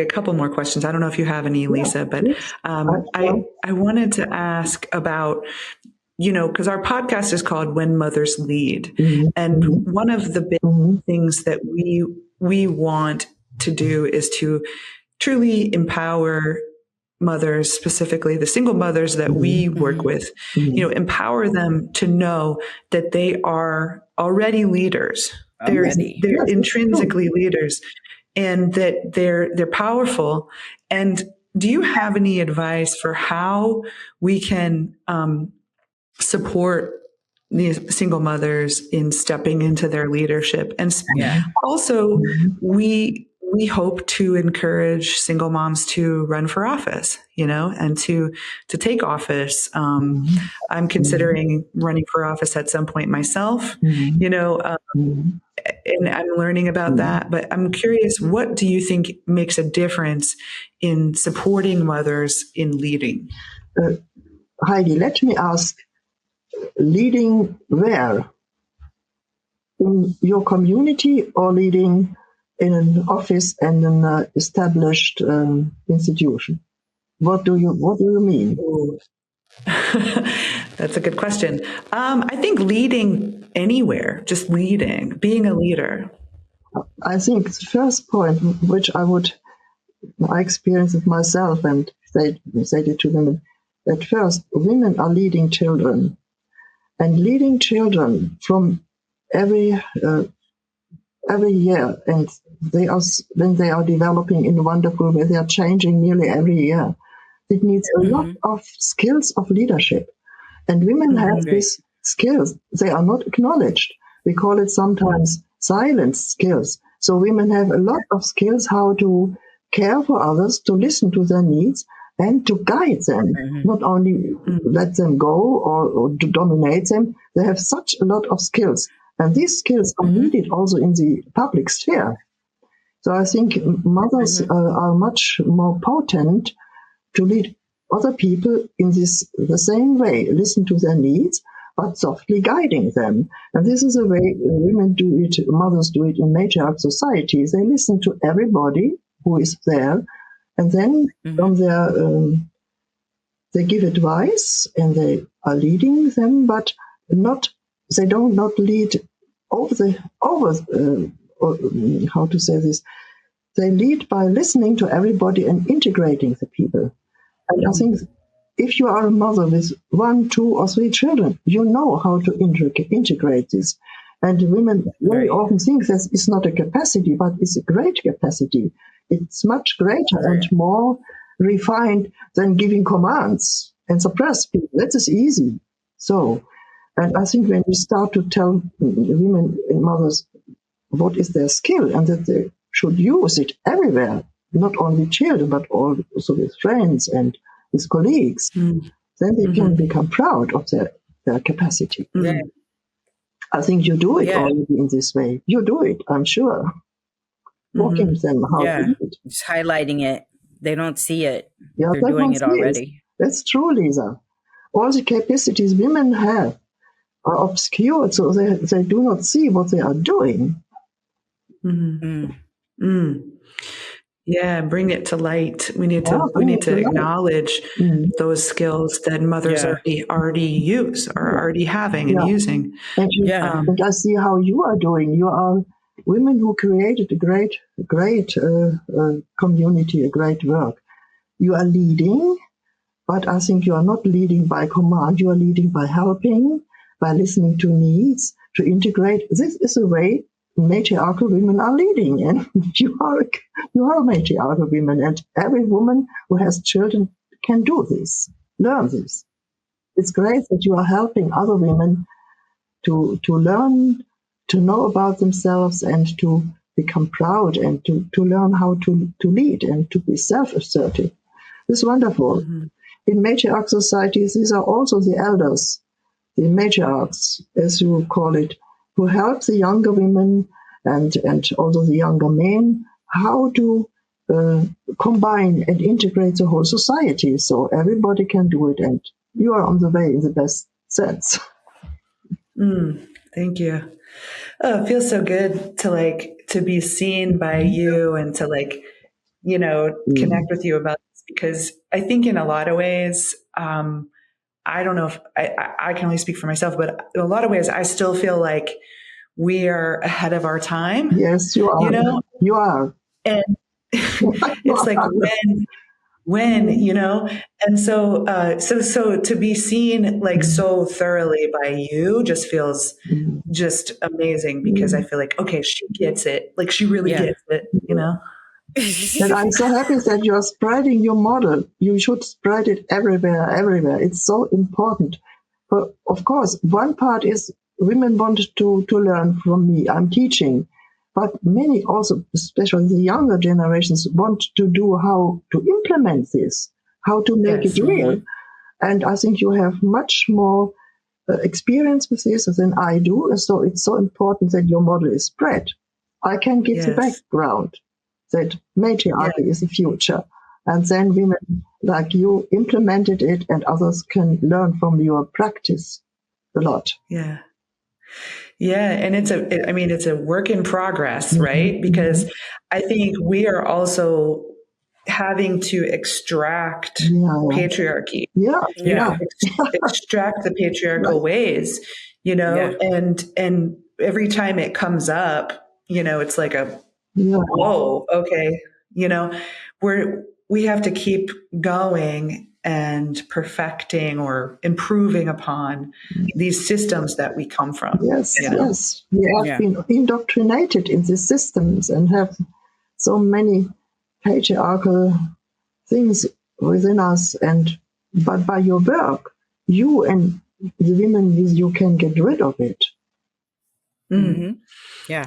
couple more questions. I don't know if you have any, Lisa, but I wanted to ask about, you know, because our podcast is called When Mothers Lead. And one of the big things that we want to do is to truly empower mothers, specifically the single mothers that we work with, you know, empower them to know that they are already leaders. They're intrinsically leaders and that they're powerful. And do you have any advice for how we can support these single mothers in stepping into their leadership? And also we hope to encourage single moms to run for office, you know, and to take office. I'm considering running for office at some point myself, you know, and I'm learning about that. But I'm curious, what do you think makes a difference in supporting mothers in leading? Heidi, let me ask, leading where? In your community or leading in an office and an established institution? What do you mean? That's a good question. I think leading anywhere, just leading, being a leader. I think the first point, which I experienced it myself and said it to women, at first, women are leading children. And leading children from every year, and when they are developing in a wonderful way, they are changing nearly every year. It needs a lot of skills of leadership. And women have these skills. They are not acknowledged. We call it sometimes silent skills. So women have a lot of skills how to care for others, to listen to their needs, and to guide them, not only let them go or to dominate them. They have such a lot of skills. And these skills are needed also in the public sphere. So I think mothers are much more potent to lead other people in the same way, listen to their needs, but softly guiding them. And this is a way women do it, mothers do it in matriarchal societies. They listen to everybody who is there, and then from their, they give advice and they are leading them, but they don't not lead how to say this? They lead by listening to everybody and integrating the people. And I think if you are a mother with 1, 2, or 3 children, you know how to integrate this. And women very often think that it's not a capacity, but it's a great capacity. It's much greater and more refined than giving commands and suppress people. That is easy. So, and I think when we start to tell women and mothers what is their skill and that they should use it everywhere, not only children, but also with friends and with colleagues, then they can become proud of their capacity. I think you do it already in this way. You do it, I'm sure. Walking them how to do it. Just highlighting it. They don't see it. Yeah, they're doing it already. That's true, Lisa. All the capacities women have are obscured, so they do not see what they are doing. Yeah, bring it to light. We need to acknowledge those skills that mothers already use or already having and using. And I see how you are doing. You are women who created a great community, a great work. You are leading, but I think you are not leading by command. You are leading by helping, by listening to needs, to integrate. This is a way matriarchal women are leading, and you are matriarchal women, and every woman who has children can do this, learn this. It's great that you are helping other women to learn, to know about themselves, and to become proud, and to learn how to lead and to be self-assertive. It's wonderful. In matriarch societies, these are also the elders, the matriarchs, as you call it, who help the younger women and also the younger men how to combine and integrate the whole society. So everybody can do it, and you are on the way in the best sense. Thank you. Oh, it feels so good to be seen by you and to connect with you about this, because I think in a lot of ways, I don't know if I can only speak for myself, but in a lot of ways, I still feel like we are ahead of our time. Yes, you are. You are. And it's like when, and so to be seen so thoroughly by you just feels just amazing, because I feel like, okay, she gets it. Like she really gets it, And I'm so happy that you are spreading your model. You should spread it everywhere. It's so important. But of course, one part is women want to learn from me. I'm teaching. But many also, especially the younger generations, want to do how to implement this, how to make it real. And I think you have much more experience with this than I do. And so it's so important that your model is spread. I can give the background that matriarchy is the future. And then women like you implemented it, and others can learn from your practice a lot. Yeah. Yeah. And it's a work in progress, right? Because I think we are also having to extract patriarchy. Extract the patriarchal ways, and every time it comes up, it's like whoa, okay. We have to keep going and perfecting or improving upon these systems that we come from. Yes. We have been indoctrinated in these systems and have so many patriarchal things within us. But by your work, you and the women with you can get rid of it. Yeah.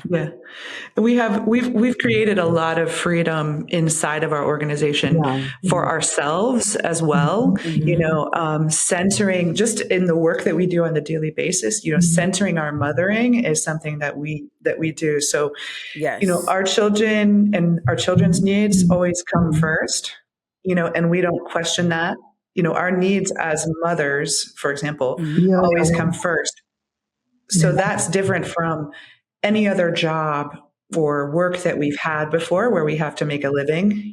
We've created a lot of freedom inside of our organization for ourselves as well. Centering just in the work that we do on the daily basis, centering our mothering is something that we do. So, our children and our children's needs always come first, and we don't question that. Our needs as mothers, for example, always come first. So that's different from any other job or work that we've had before where we have to make a living,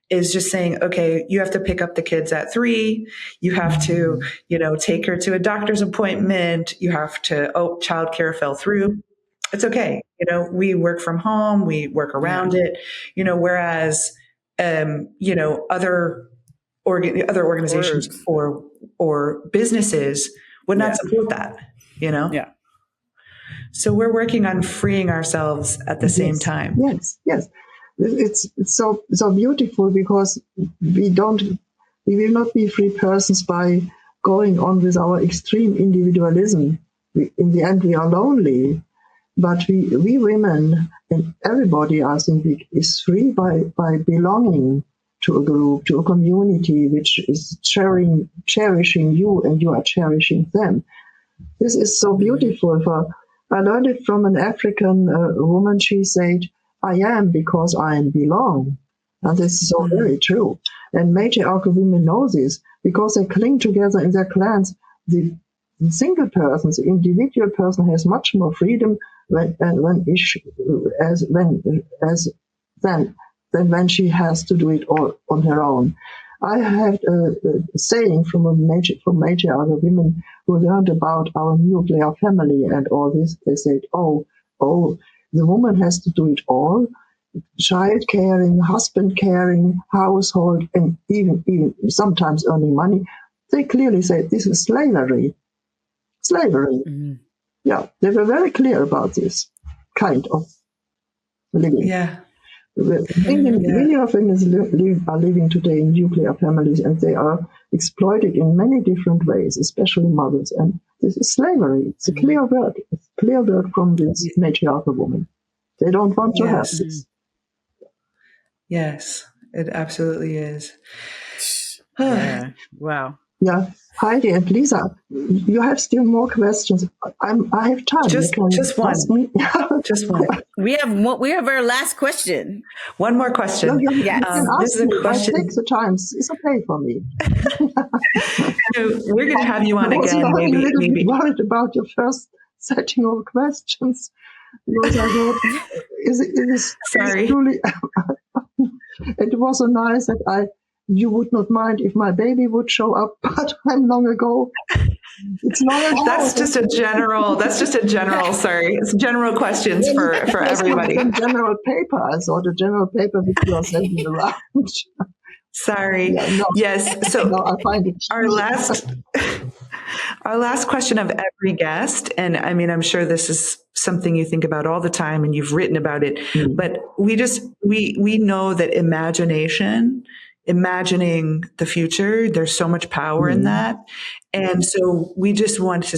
is just saying, okay, you have to pick up the kids at 3. You have to, take her to a doctor's appointment. You have to, childcare fell through. It's okay. We work from home. We work around it, whereas, other other organizations or businesses would not support that, you know? Yeah. So we're working on freeing ourselves at the same time. Yes. It's so beautiful, because we will not be free persons by going on with our extreme individualism. In the end, we are lonely. But we women, and everybody, I think, is free by belonging to a group, to a community, which is cherishing you, and you are cherishing them. This is so beautiful. I learned it from an African woman. She said, "I am because I belong." And this is so very true. And matriarchal women know this, because they cling together in their clans. The single person, the individual person, has much more freedom than when she has to do it all on her own. I had a saying from matriarchal women who learned about our nuclear family and all this. They said, oh, the woman has to do it all: child caring, husband caring, household, and even sometimes earning money. They clearly said this is slavery. Mm-hmm. Yeah, they were very clear about this kind of living. Yeah. Many of them are living today in nuclear families, and they are exploited in many different ways, especially mothers. And this is slavery. It's a clear word. It's a clear word from this matriarchal woman. They don't want to have this. Yes, it absolutely is. Yeah. Wow. Yeah, Heidi and Lisa, you have still more questions. I have time. Just one. Just one. We have our last question. One more question. This is a question. Take the time. It's okay for me. So we're going to have you on again. I'm a little bit worried about your first setting of questions, because I thought it's truly. It was so nice that you would not mind if my baby would show up, but I'm long ago. It's long ago. That's just a general, sorry. It's general questions for everybody. General paper. I saw the general paper which you are sending around. Sorry. Yes. So I find it our last question of every guest, and I mean, I'm sure this is something you think about all the time and you've written about it, but we know that imagining the future, there's so much power in that. And so we just want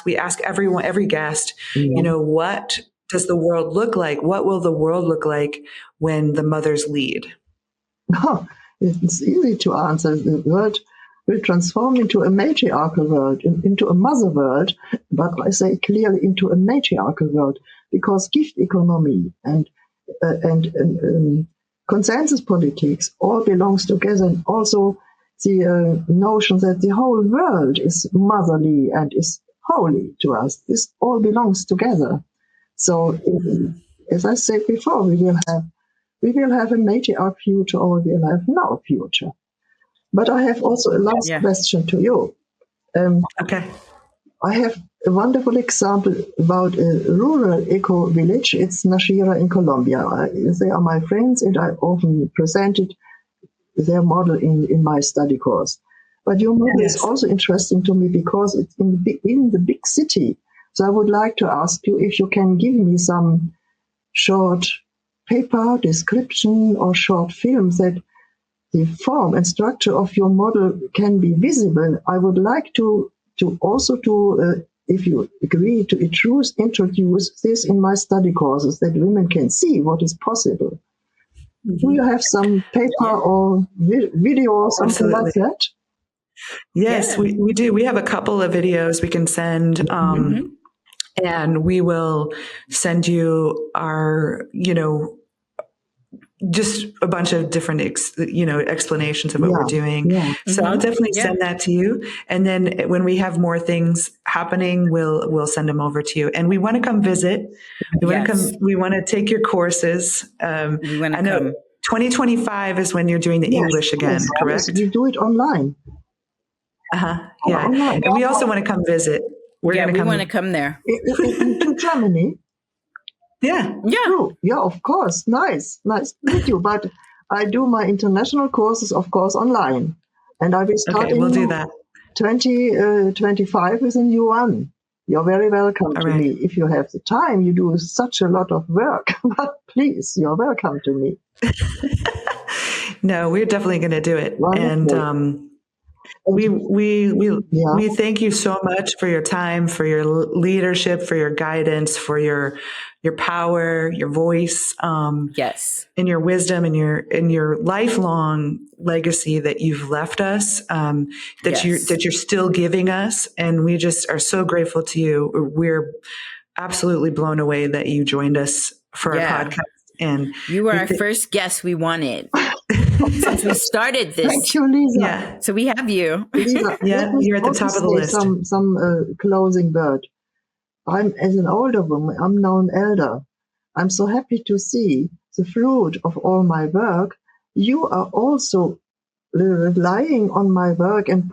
we ask every guest, what does the world look like? What will the world look like when the mothers lead? Oh, it's easy to answer. The world will transform into a matriarchal world, into a mother world, but I say clearly into a matriarchal world, because gift economy and consensus politics all belongs together, and also the notion that the whole world is motherly and is holy to us. This all belongs together. So, as I said before, we will have a matriarch future, or we will have no future. But I have also a last question to you. Okay. I have a wonderful example about a rural eco-village. It's Nashira in Colombia. They are my friends, and I often presented their model in my study course. But your model is also interesting to me because it's in the big city. So I would like to ask you if you can give me some short paper description or short films that the form and structure of your model can be visible. I would like to if you agree, to introduce this in my study courses, that women can see what is possible. Do you have some paper or video or something like that? Yes, we do. We have a couple of videos we can send, and we will send you our, just a bunch of different, explanations of what we're doing. Yeah. So I'll definitely send that to you. And then when we have more things happening, we'll send them over to you. And we want to come visit. We want to take your courses. We want to come. 2025 is when you're doing the English again, correct? We do it online. Yeah. Online. And we also want to come visit. We want to come there. To Germany. Yeah. Yeah, of course. Nice to meet you. But I do my international courses, of course, online. And I will start Okay, we'll do that. 2025 with a new one. You're very welcome to me. If you have the time, you do such a lot of work, but please, you're welcome to me. No, we're definitely going to do it. Wonderful. And we thank you so much for your time, for your leadership, for your guidance, for your power, your voice, yes, and your wisdom, and your lifelong legacy that you've left us, that you're still giving us, and we just are so grateful to you. We're absolutely blown away that you joined us for our podcast, and you were our first guest we wanted. Since we started this. Thank you, Lisa. Yeah. So we have you. Lisa, you're at the top of the list. Some closing word. As an older woman, I'm now an elder. I'm so happy to see the fruit of all my work. You are also relying on my work and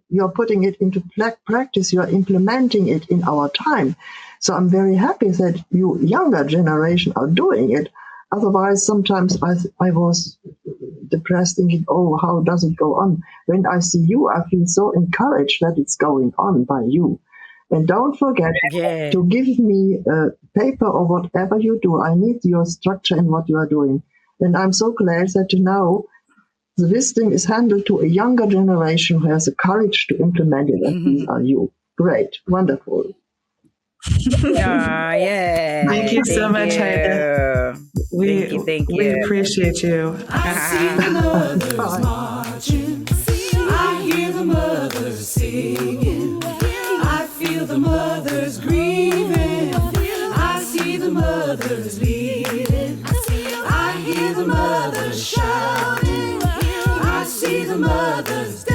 you're putting it into practice. You're implementing it in our time. So I'm very happy that you younger generation are doing it. Otherwise, sometimes I was depressed thinking, oh, how does it go on? When I see you, I feel so encouraged that it's going on by you. And don't forget to give me a paper or whatever you do. I need your structure in what you are doing. And I'm so glad that now the wisdom is handled to a younger generation who has the courage to implement it. And these are you. Great. Wonderful. Thank you so much, Heide. Thank you. We appreciate you. I see the mothers marching. I hear the mothers singing. I feel the mothers grieving. I see the mothers leading. I hear the mothers shouting. I see the mothers